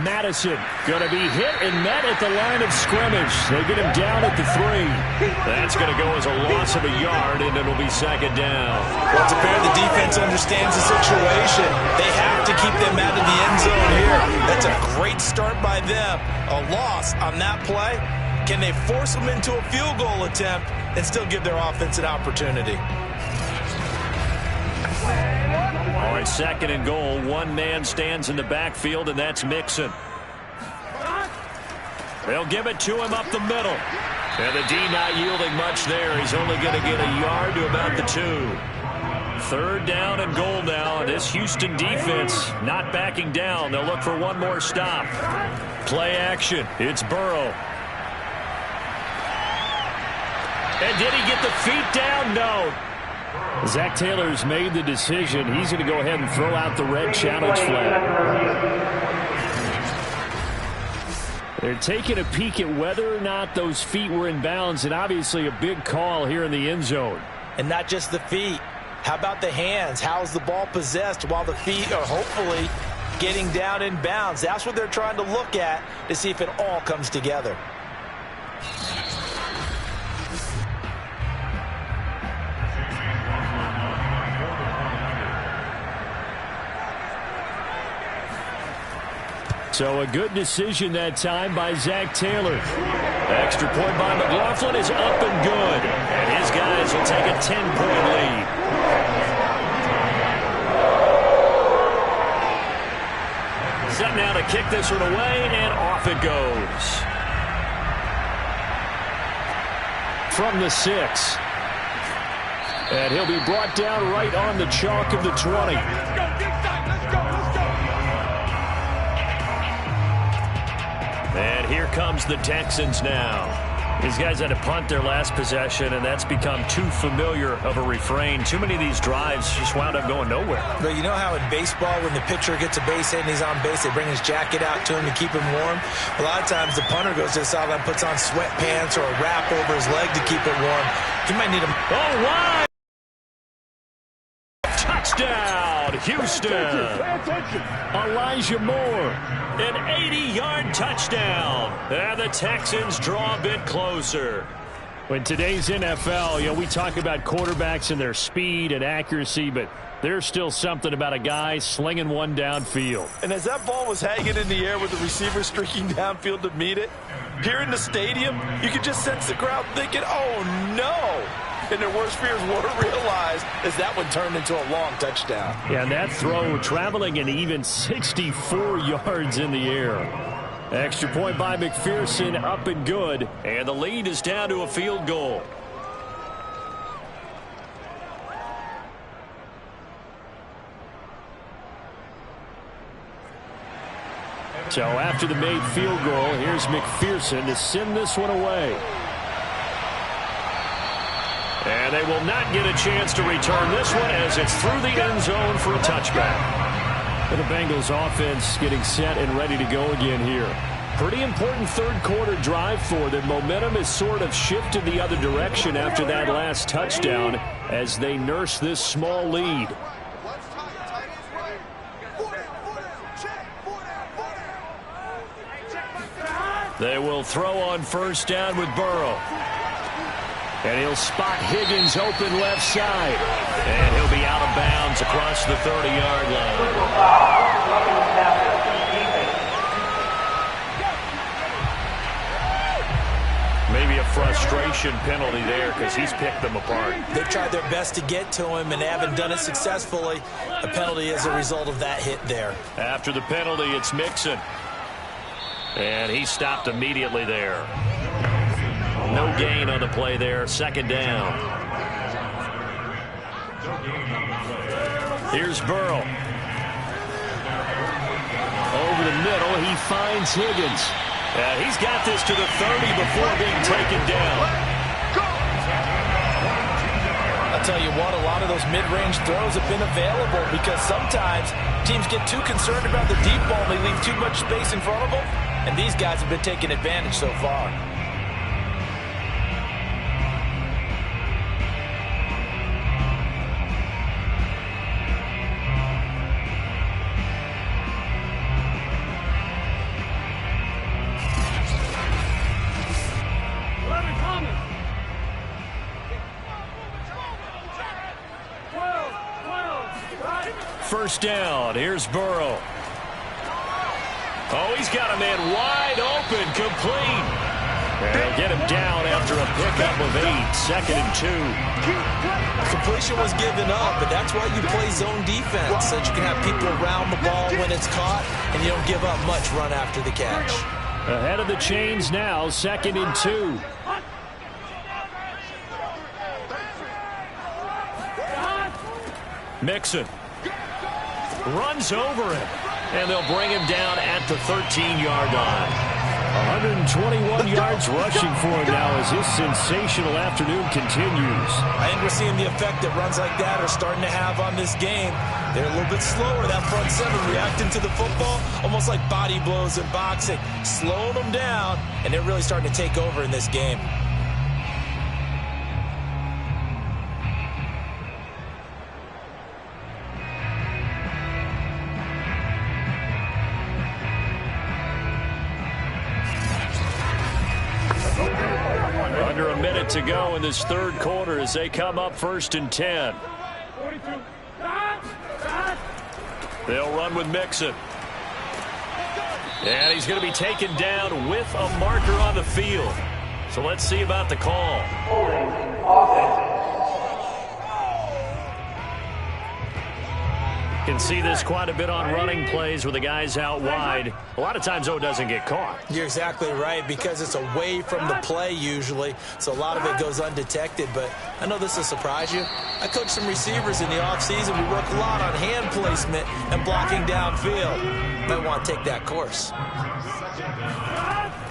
Madison going to be hit and met at the line of scrimmage. They get him down at the 3. That's going to go as a loss of a yard, and it'll be 2nd down. Well, it's apparent the defense understands the situation. They have to keep them out of the end zone here. That's a great start by them. A loss on that play. Can they force them into a field goal attempt and still give their offense an opportunity? All right, 2nd and goal. One man stands in the backfield, and that's Mixon. They'll give it to him up the middle. And the D not yielding much there. He's only going to get a yard to about the 2. 3rd down and goal now. This Houston defense not backing down. They'll look for one more stop. Play action. It's Burrow. And did he get the feet down? No. Zach Taylor's made the decision. He's going to go ahead and throw out the red challenge flag. They're taking a peek at whether or not those feet were in bounds, and obviously a big call here in the end zone. And not just the feet. How about the hands? How's the ball possessed while the feet are hopefully getting down in bounds? That's what they're trying to look at to see if it all comes together. So a good decision that time by Zach Taylor. Extra point by McLaughlin is up and good. And his guys will take a 10-point lead. Set now to kick this one away, and off it goes. From the 6. And he'll be brought down right on the chalk of the 20. And here comes the Texans now. These guys had to punt their last possession, and that's become too familiar of a refrain. Too many of these drives just wound up going nowhere. But you know how in baseball, when the pitcher gets a base hit and he's on base, they bring his jacket out to him to keep him warm? A lot of times the punter goes to the sideline, puts on sweatpants or a wrap over his leg to keep it warm. He might need a... Oh, wide! Touchdown, Houston! Elijah Moore. An 80-yard touchdown. And the Texans draw a bit closer. In today's NFL, we talk about quarterbacks and their speed and accuracy, but there's still something about a guy slinging one downfield. And as that ball was hanging in the air with the receiver streaking downfield to meet it, here in the stadium, you could just sense the crowd thinking, oh, no. And their worst fears weren't realized as that one turned into a long touchdown. Yeah, and that throw traveling an even 64 yards in the air. Extra point by McPherson, up and good. And the lead is down to a field goal. So after the made field goal, here's McPherson to send this one away. And they will not get a chance to return this one as it's through the end zone for a touchback. And the Bengals offense getting set and ready to go again here. Pretty important third quarter drive for them. Momentum has sort of shifted the other direction after that last touchdown as they nurse this small lead. They will throw on first down with Burrow. And he'll spot Higgins open left side. And he'll be out of bounds across the 30-yard line. Maybe a frustration penalty there because he's picked them apart. They've tried their best to get to him and haven't done it successfully. A penalty as a result of that hit there. After the penalty, it's Mixon. And he stopped immediately there. No gain on the play there. Second down. Here's Burrow. Over the middle, he finds Higgins. And he's got this to the 30 before being taken down. I'll tell you what, a lot of those mid-range throws have been available because sometimes teams get too concerned about the deep ball and they leave too much space in front of them. And these guys have been taking advantage so far. First down. Here's Burrow. Oh, he's got a man wide open, complete. And they'll get him down after a pickup of 8. Second and 2. Completion was given up, but that's why you play zone defense, so that you can have people around the ball when it's caught, and you don't give up much run after the catch. Ahead of the chains now, second and 2. Mixon runs over him, and they'll bring him down at the 13-yard line. 121 yards rushing for him now as his sensational afternoon continues. I think we're seeing the effect that runs like that are starting to have on this game. They're a little bit slower, that front seven, reacting to the football, almost like body blows in boxing, slowing them down, and they're really starting to take over in this game. Under a minute to go in this third quarter as they come up first and 10. They'll run with Mixon. And he's going to be taken down with a marker on the field. So let's see about the call. Can see this quite a bit on running plays where the guy's out wide. A lot of times, though, it doesn't get caught. You're exactly right, because it's away from the play usually, so a lot of it goes undetected. But I know this will surprise you. I coach some receivers in the offseason. We work a lot on hand placement and blocking downfield. Might want to take that course.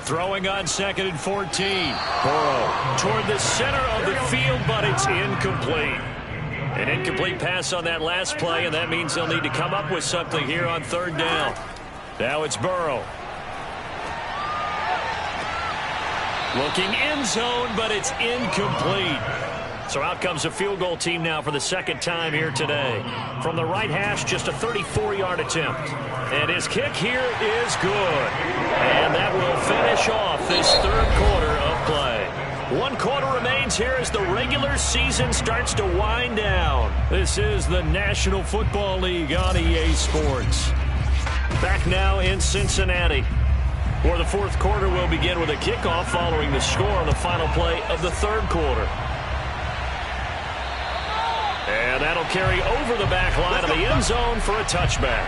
Throwing on second and 14. Burrow toward the center of the field, but it's incomplete. An incomplete pass on that last play, and that means they'll need to come up with something here on third down. Now it's Burrow. Looking end zone, but it's incomplete. So out comes a field goal team now for the second time here today. From the right hash, just a 34-yard attempt. And his kick here is good. And that will finish off this third quarter of play. 1 quarter remains here as the regular season starts to wind down. This is the National Football League on EA Sports. Back now in Cincinnati, where the fourth quarter will begin with a kickoff following the score on the final play of the third quarter. And that'll carry over the back line of the end zone for a touchback.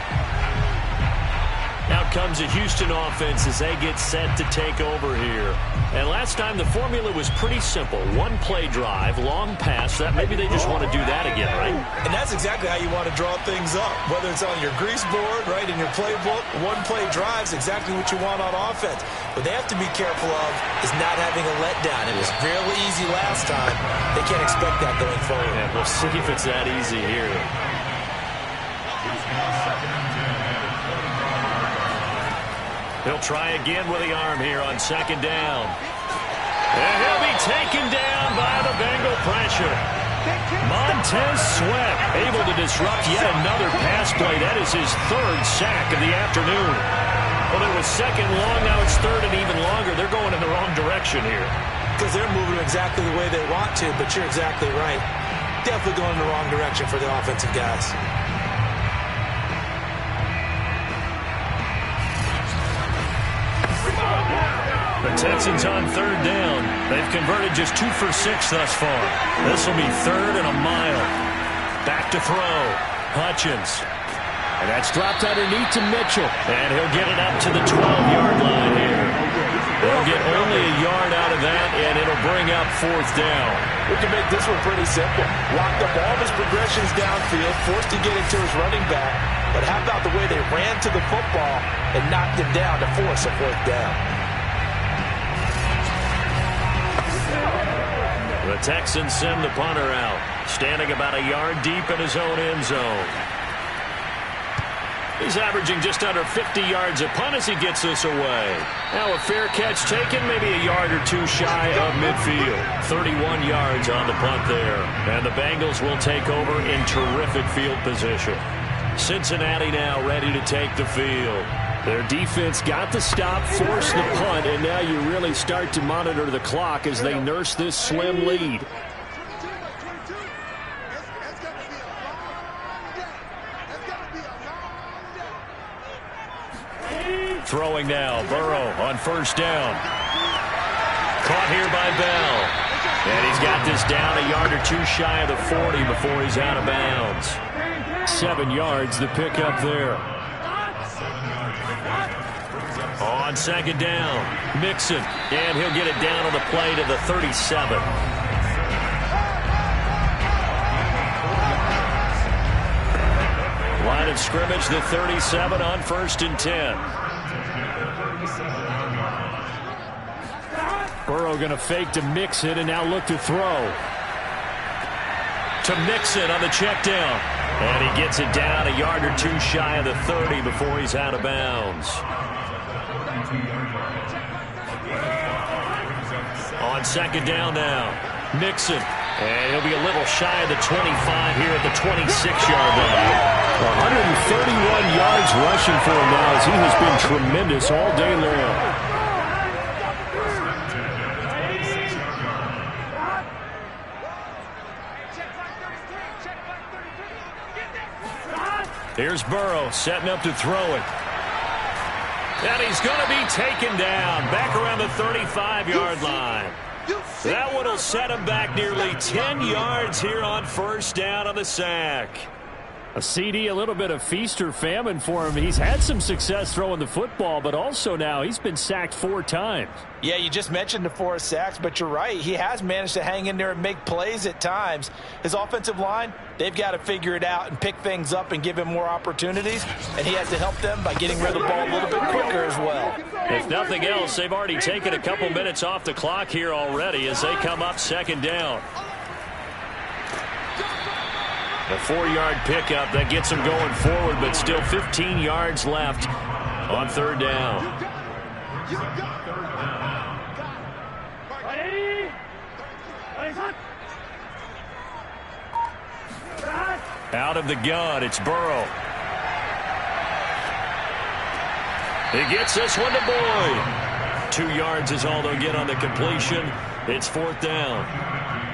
Out comes the Houston offense as they get set to take over here. And last time the formula was pretty simple. 1 play drive, long pass. That maybe they just want to do that again, right? And that's exactly how you want to draw things up. Whether it's on your grease board, right, in your playbook, 1 play drive is exactly what you want on offense. What they have to be careful of is not having a letdown. It was real easy last time. They can't expect that going forward. Yeah, we'll see if it's that easy here. He'll try again with the arm here on second down. And he'll be taken down by the Bengal pressure. Montez Sweat able to disrupt yet another pass play. That is his 3rd sack of the afternoon. Well, it was second long, now it's third and even longer. They're going in the wrong direction here. Because they're moving exactly the way they want to, but you're exactly right. Definitely going in the wrong direction for the offensive guys. The Texans on third down. They've converted just 2 for 6 thus far. This will be 3rd and a mile. Back to throw. Hutchins. And that's dropped underneath to Mitchell. And he'll get it up to the 12-yard line here. They'll get only a yard out of that, and it'll bring up 4th down. We can make this one pretty simple. Locked up all of his progressions downfield, forced to get it to his running back. But how about the way they ran to the football and knocked him down to force a 4th down? The Texans send the punter out, standing about a yard deep in his own end zone. He's averaging just under 50 yards a punt as he gets this away. Now a fair catch taken, maybe a yard or two shy of midfield. 31 yards on the punt there. And the Bengals will take over in terrific field position. Cincinnati now ready to take the field. Their defense got the stop, forced the punt, and now you really start to monitor the clock as they nurse this slim lead. Throwing now, Burrow on 1st down. Caught here by Bell. And he's got this down a yard or two shy of the 40 before he's out of bounds. 7 yards, the pickup there. On 2nd down, Mixon. And he'll get it down on the play to the 37. Line of scrimmage, the 37 on 1st and 10. Burrow going to fake to Mixon and now look to throw. To Mixon on the check down. And he gets it down a yard or two shy of the 30 before he's out of bounds. On 2nd down now, Mixon. And he'll be a little shy of the 25 here at the 26-yard line. 131 yards rushing for him now as he has been tremendous all day long. Here's Burrow setting up to throw it. And he's going to be taken down back around the 35-yard line. That one will set him back nearly 10 yards here on 1st down on the sack. A CD, a little bit of feast or famine for him. He's had some success throwing the football, but also now he's been sacked 4 times. Yeah, you just mentioned the 4 sacks, but you're right. He has managed to hang in there and make plays at times. His offensive line, they've got to figure it out and pick things up and give him more opportunities, and he has to help them by getting rid of the ball a little bit quicker as well. If nothing else, they've already taken a couple minutes off the clock here already as they come up 2nd down. A 4-yard pickup that gets him going forward, but still 15 yards left on 3rd down. Out of the gun, it's Burrow. He gets this one to Boyd. 2 yards is all they'll get on the completion. It's 4th down.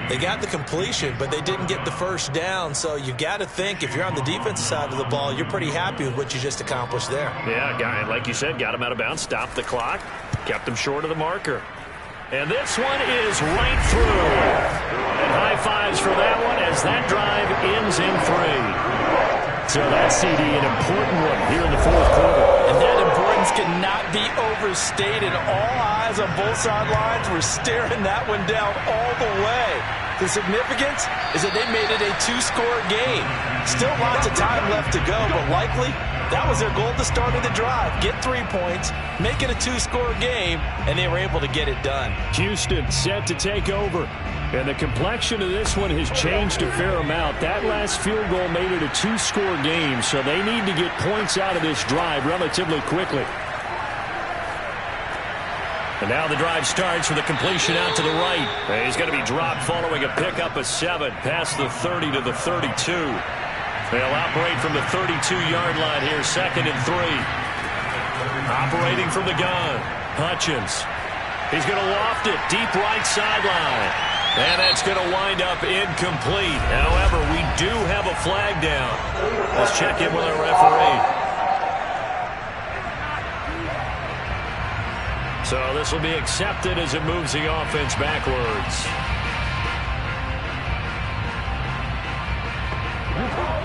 They got the completion, but they didn't get the 1st down, so you got to think if you're on the defensive side of the ball, you're pretty happy with what you just accomplished there. Yeah, like you said, got him out of bounds, stopped the clock, kept him short of the marker. And this one is right through. And high fives for that one as that drive ends in 3. So that CD, an important one here in the 4th quarter. And that importance cannot be overstated. All eyes on both sidelines were staring that one down all the way. The significance is that they made it a 2-score game. Still lots of time left to go, but likely that was their goal at the start of the drive. Get 3 points, make it a 2-score game, and they were able to get it done. Houston set to take over. And the complexion of this one has changed a fair amount. That last field goal made it a 2-score game, so they need to get points out of this drive relatively quickly. And now the drive starts with a completion out to the right. And he's going to be dropped following a pickup of 7 past the 30 to the 32. They'll operate from the 32-yard line here, 2nd and 3. Operating from the gun, Hutchins. He's going to loft it deep right sideline. And that's going to wind up incomplete. However, we do have a flag down. Let's check in with our referee. So this will be accepted as it moves the offense backwards.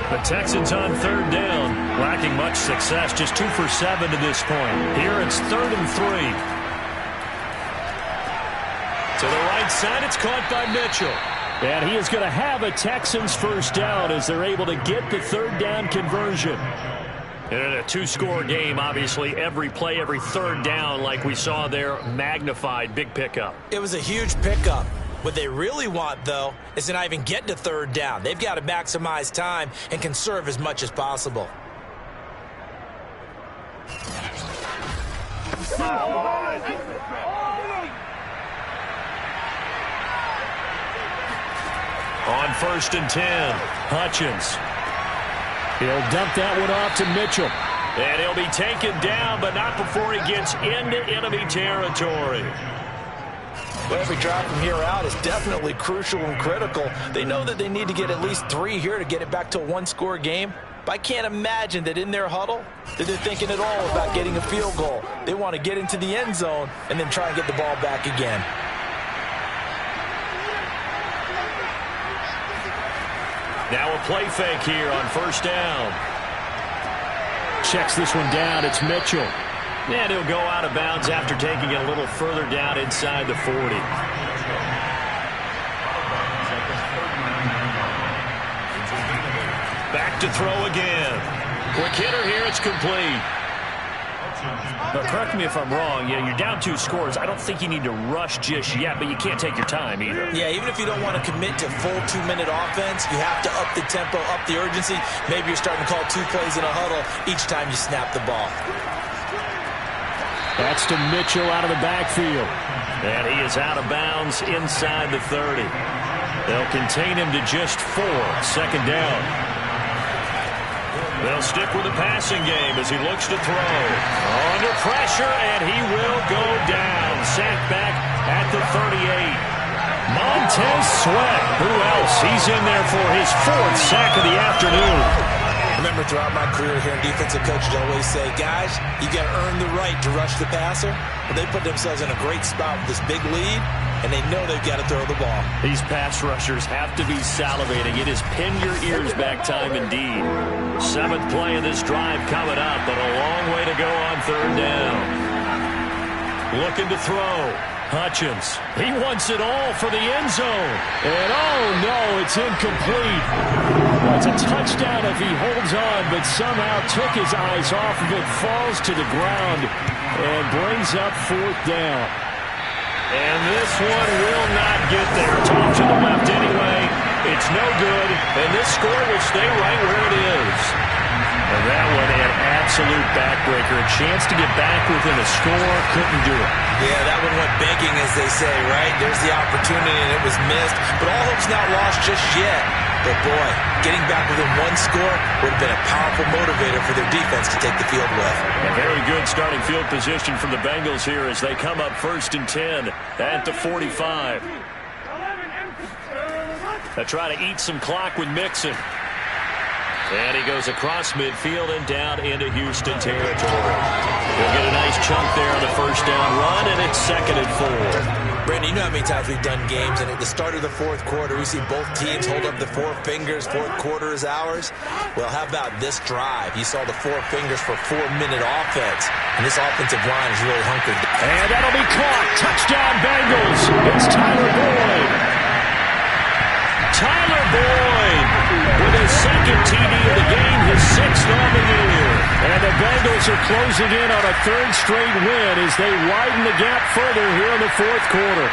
The Texans on 3rd down, lacking much success, just 2 for 7 to this point. Here it's 3rd and 3. To the right side, it's caught by Mitchell. And he is going to have a Texans first down as they're able to get the third down conversion. And in a two-score game, obviously, every play, every third down, like we saw there, magnified, big pickup. It was a huge pickup. What they really want, though, is to not even get to third down. They've got to maximize time and conserve as much as possible. On 1st and 10, Hutchins. He'll dump that one off to Mitchell. And he'll be taken down, but not before he gets into enemy territory. Well, every drive from here out is definitely crucial and critical. They know that they need to get at least 3 here to get it back to a one-score game. But I can't imagine that in their huddle that they're thinking at all about getting a field goal. They want to get into the end zone and then try and get the ball back again. Now a play fake here on 1st down. Checks this one down. It's Mitchell. And he'll go out of bounds after taking it a little further down inside the 40. Back to throw again. Quick hitter here. It's complete. But correct me if I'm wrong. Yeah, you're down 2 scores. I don't think you need to rush just yet, but you can't take your time either. Yeah, even if you don't want to commit to full 2-minute offense, you have to up the tempo, up the urgency. Maybe you're starting to call 2 plays in a huddle each time you snap the ball. That's to Mitchell out of the backfield. And he is out of bounds inside the 30. They'll contain him to just 4. 2nd down. They'll stick with the passing game as he looks to throw. Under pressure, and he will go down. Sacked back at the 38. Montez Sweat. Who else? He's in there for his 4th sack of the afternoon. Remember, throughout my career here in defensive coaches always say, guys, you got to earn the right to rush the passer. But they put themselves in a great spot with this big lead, and they know they've got to throw the ball. These pass rushers have to be salivating. It is pin your ears back time indeed. 7th play of this drive coming up, but a long way to go on 3rd down. Looking to throw. Hutchins. He wants it all for the end zone. And oh no, it's incomplete. Well, it's a touchdown if he holds on, but somehow took his eyes off of it, falls to the ground, and brings up 4th down. And this one will not get there. It's off to the left anyway. It's no good, and this score will stay right where it is. And that one an absolute backbreaker. A chance to get back within a score. Couldn't do it. Yeah, that one went begging, as they say, right? There's the opportunity, and it was missed. But all hope's not lost just yet. But, boy, getting back within 1 score would have been a powerful motivator for their defense to take the field with. A very good starting field position from the Bengals here as they come up 1st and 10 at the 45. They try to eat some clock with Mixon. And he goes across midfield and down into Houston territory. He'll get a nice chunk there on the 1st down run, and it's 2nd and 4. Brandon, you know how many times we've done games, and at the start of the 4th quarter, we see both teams hold up the 4 fingers, 4th quarter is ours. Well, how about this drive? You saw the 4 fingers for 4-minute offense, and this offensive line is really hunkered. And that'll be caught. Touchdown, Bengals. It's Tyler Boyd. Tyler Boyd with his 2nd TD of the game, his 6th on the year. And the Bengals are closing in on a 3rd straight win as they widen the gap further here in the 4th quarter.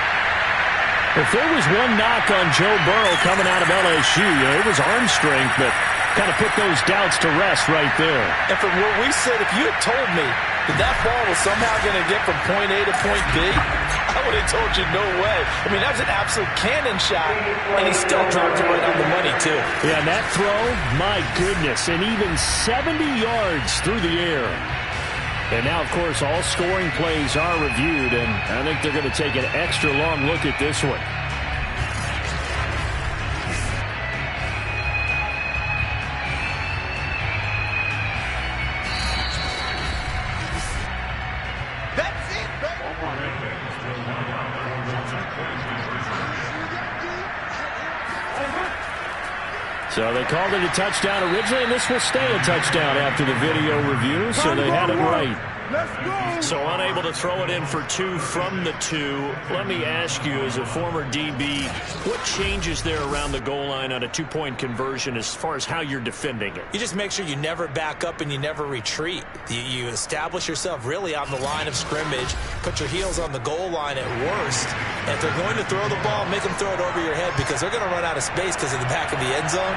If there was one knock on Joe Burrow coming out of LSU, it was arm strength, but kind of put those doubts to rest right there. And from where we sit, if you had told me that ball was somehow going to get from point A to point B, I would have told you no way. I mean, that was an absolute cannon shot, and he still dropped it right on the money, too. Yeah, and that throw, my goodness, and even 70 yards through the air. And now, of course, all scoring plays are reviewed, and I think they're going to take an extra long look at this one. So they called it a touchdown originally, and this will stay a touchdown after the video review, so they had it right. So unable to throw it in for 2 from the 2. Let me ask you, as a former DB, what changes there around the goal line on a 2-point conversion as far as how you're defending it? You just make sure you never back up and you never retreat. You establish yourself really on the line of scrimmage, put your heels on the goal line at worst. And if they're going to throw the ball, make them throw it over your head because they're going to run out of space because of the back of the end zone.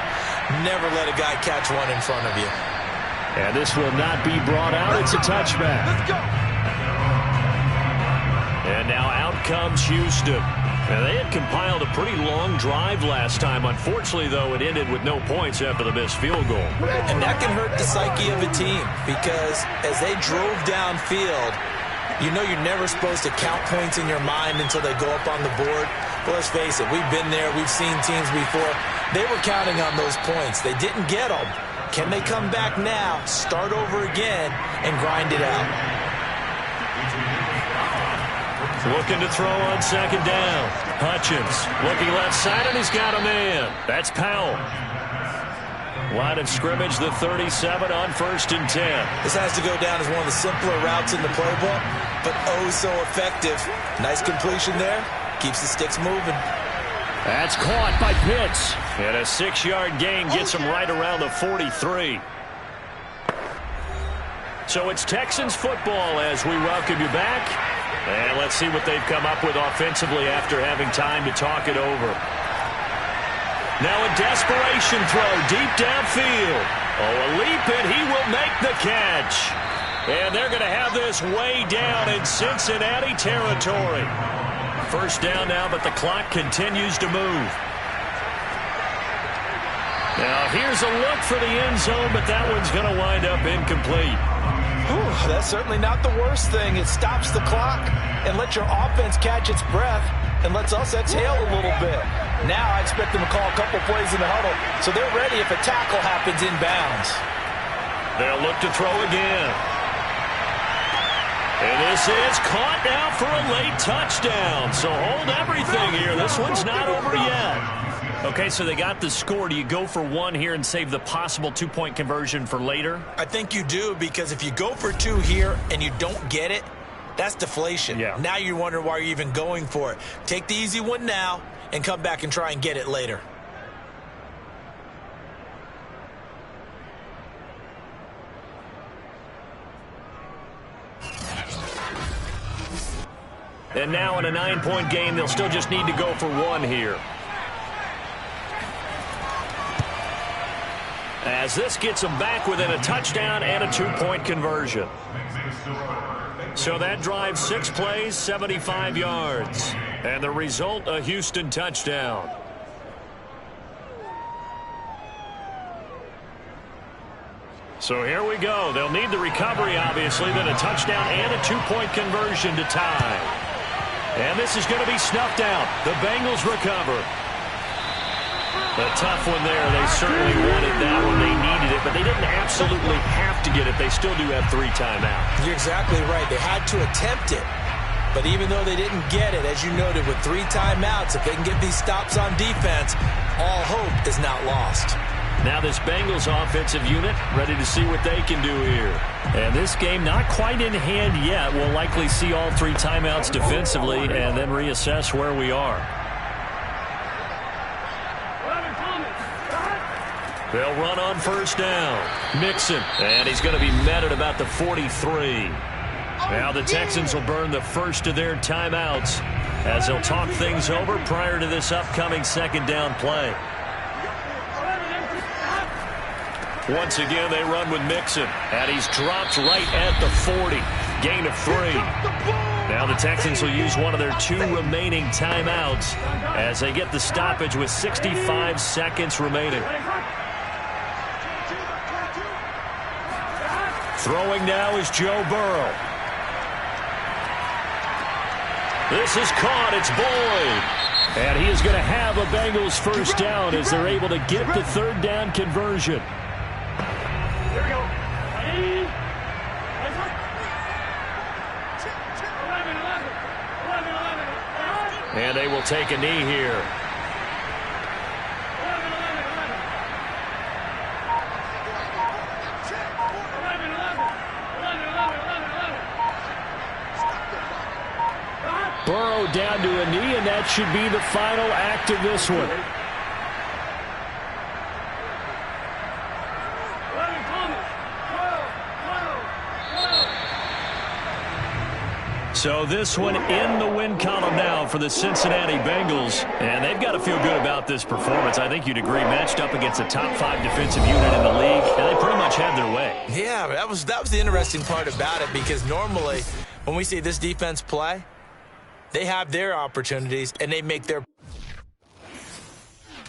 Never let a guy catch one in front of you. And this will not be brought out. It's a touchback. Let's go. And now out comes Houston. And they had compiled a pretty long drive last time. Unfortunately, though, it ended with no points after the missed field goal. And that can hurt the psyche of a team because as they drove downfield, you know you're never supposed to count points in your mind until they go up on the board. But let's face it, we've been there. We've seen teams before. They were counting on those points. They didn't get them. Can they come back now, start over again, and grind it out? Looking to throw on second down. Hutchins looking left side, and he's got a man. That's Powell. Line of scrimmage, the 37 on 1st and 10. This has to go down as one of the simpler routes in the playbook, but oh so effective. Nice completion there. Keeps the sticks moving. That's caught by Pitts. And a 6-yard gain gets him right around the 43. So it's Texans football as we welcome you back. And let's see what they've come up with offensively after having time to talk it over. Now a desperation throw deep downfield. Oh, a leap, and he will make the catch. And they're going to have this way down in Cincinnati territory. First down now, but the clock continues to move. Now here's a look for the end zone, but that one's going to wind up incomplete. Whew, that's certainly not the worst thing. It stops the clock and lets your offense catch its breath and lets us exhale a little bit. Now I expect them to call a couple plays in the huddle so they're ready if a tackle happens inbounds. They'll look to throw again. And this is caught now for a late touchdown. So hold everything here. This one's not over yet. Okay, so they got the score. Do you go for 1 here and save the possible 2-point conversion for later? I think you do, because if you go for 2 here and you don't get it, that's deflation. Yeah. Now you wonder why you're even going for it. Take the easy one now and come back and try and get it later. And now in a 9-point game, they'll still just need to go for 1 here. As this gets them back within a touchdown and a 2-point conversion. So that drives 6 plays, 75 yards. And the result, a Houston touchdown. So here we go. They'll need the recovery, obviously, then a touchdown and a 2-point conversion to tie. And this is going to be snuffed out. The Bengals recover. A tough one there. They certainly wanted that one. They needed it, but they didn't absolutely have to get it. They still do have 3 timeouts. You're exactly right. They had to attempt it. But even though they didn't get it, as you noted, with 3 timeouts, if they can get these stops on defense, all hope is not lost. Now this Bengals offensive unit ready to see what they can do here. And this game not quite in hand yet. We'll likely see all 3 timeouts defensively and then reassess where we are. They'll run on first down. Mixon. And he's going to be met at about the 43. Now the Texans will burn the first of their timeouts as they'll talk things over prior to this upcoming second down play. Once again, they run with Mixon. And he's dropped right at the 40. Gain of 3. Now the Texans will use one of their 2 remaining timeouts as they get the stoppage with 65 seconds remaining. Throwing now is Joe Burrow. This is caught. It's Boyd. And he is going to have a Bengals first down as they're able to get the 3rd down conversion. Here we go. And they will take a knee here. Burrow down to a knee, and that should be the final act of this one. So this one in the win column now for the Cincinnati Bengals, and they've got to feel good about this performance. I think you'd agree, matched up against a top 5 defensive unit in the league, and they pretty much had their way. Yeah, that was the interesting part about it, because normally when we see this defense play, they have their opportunities and they make their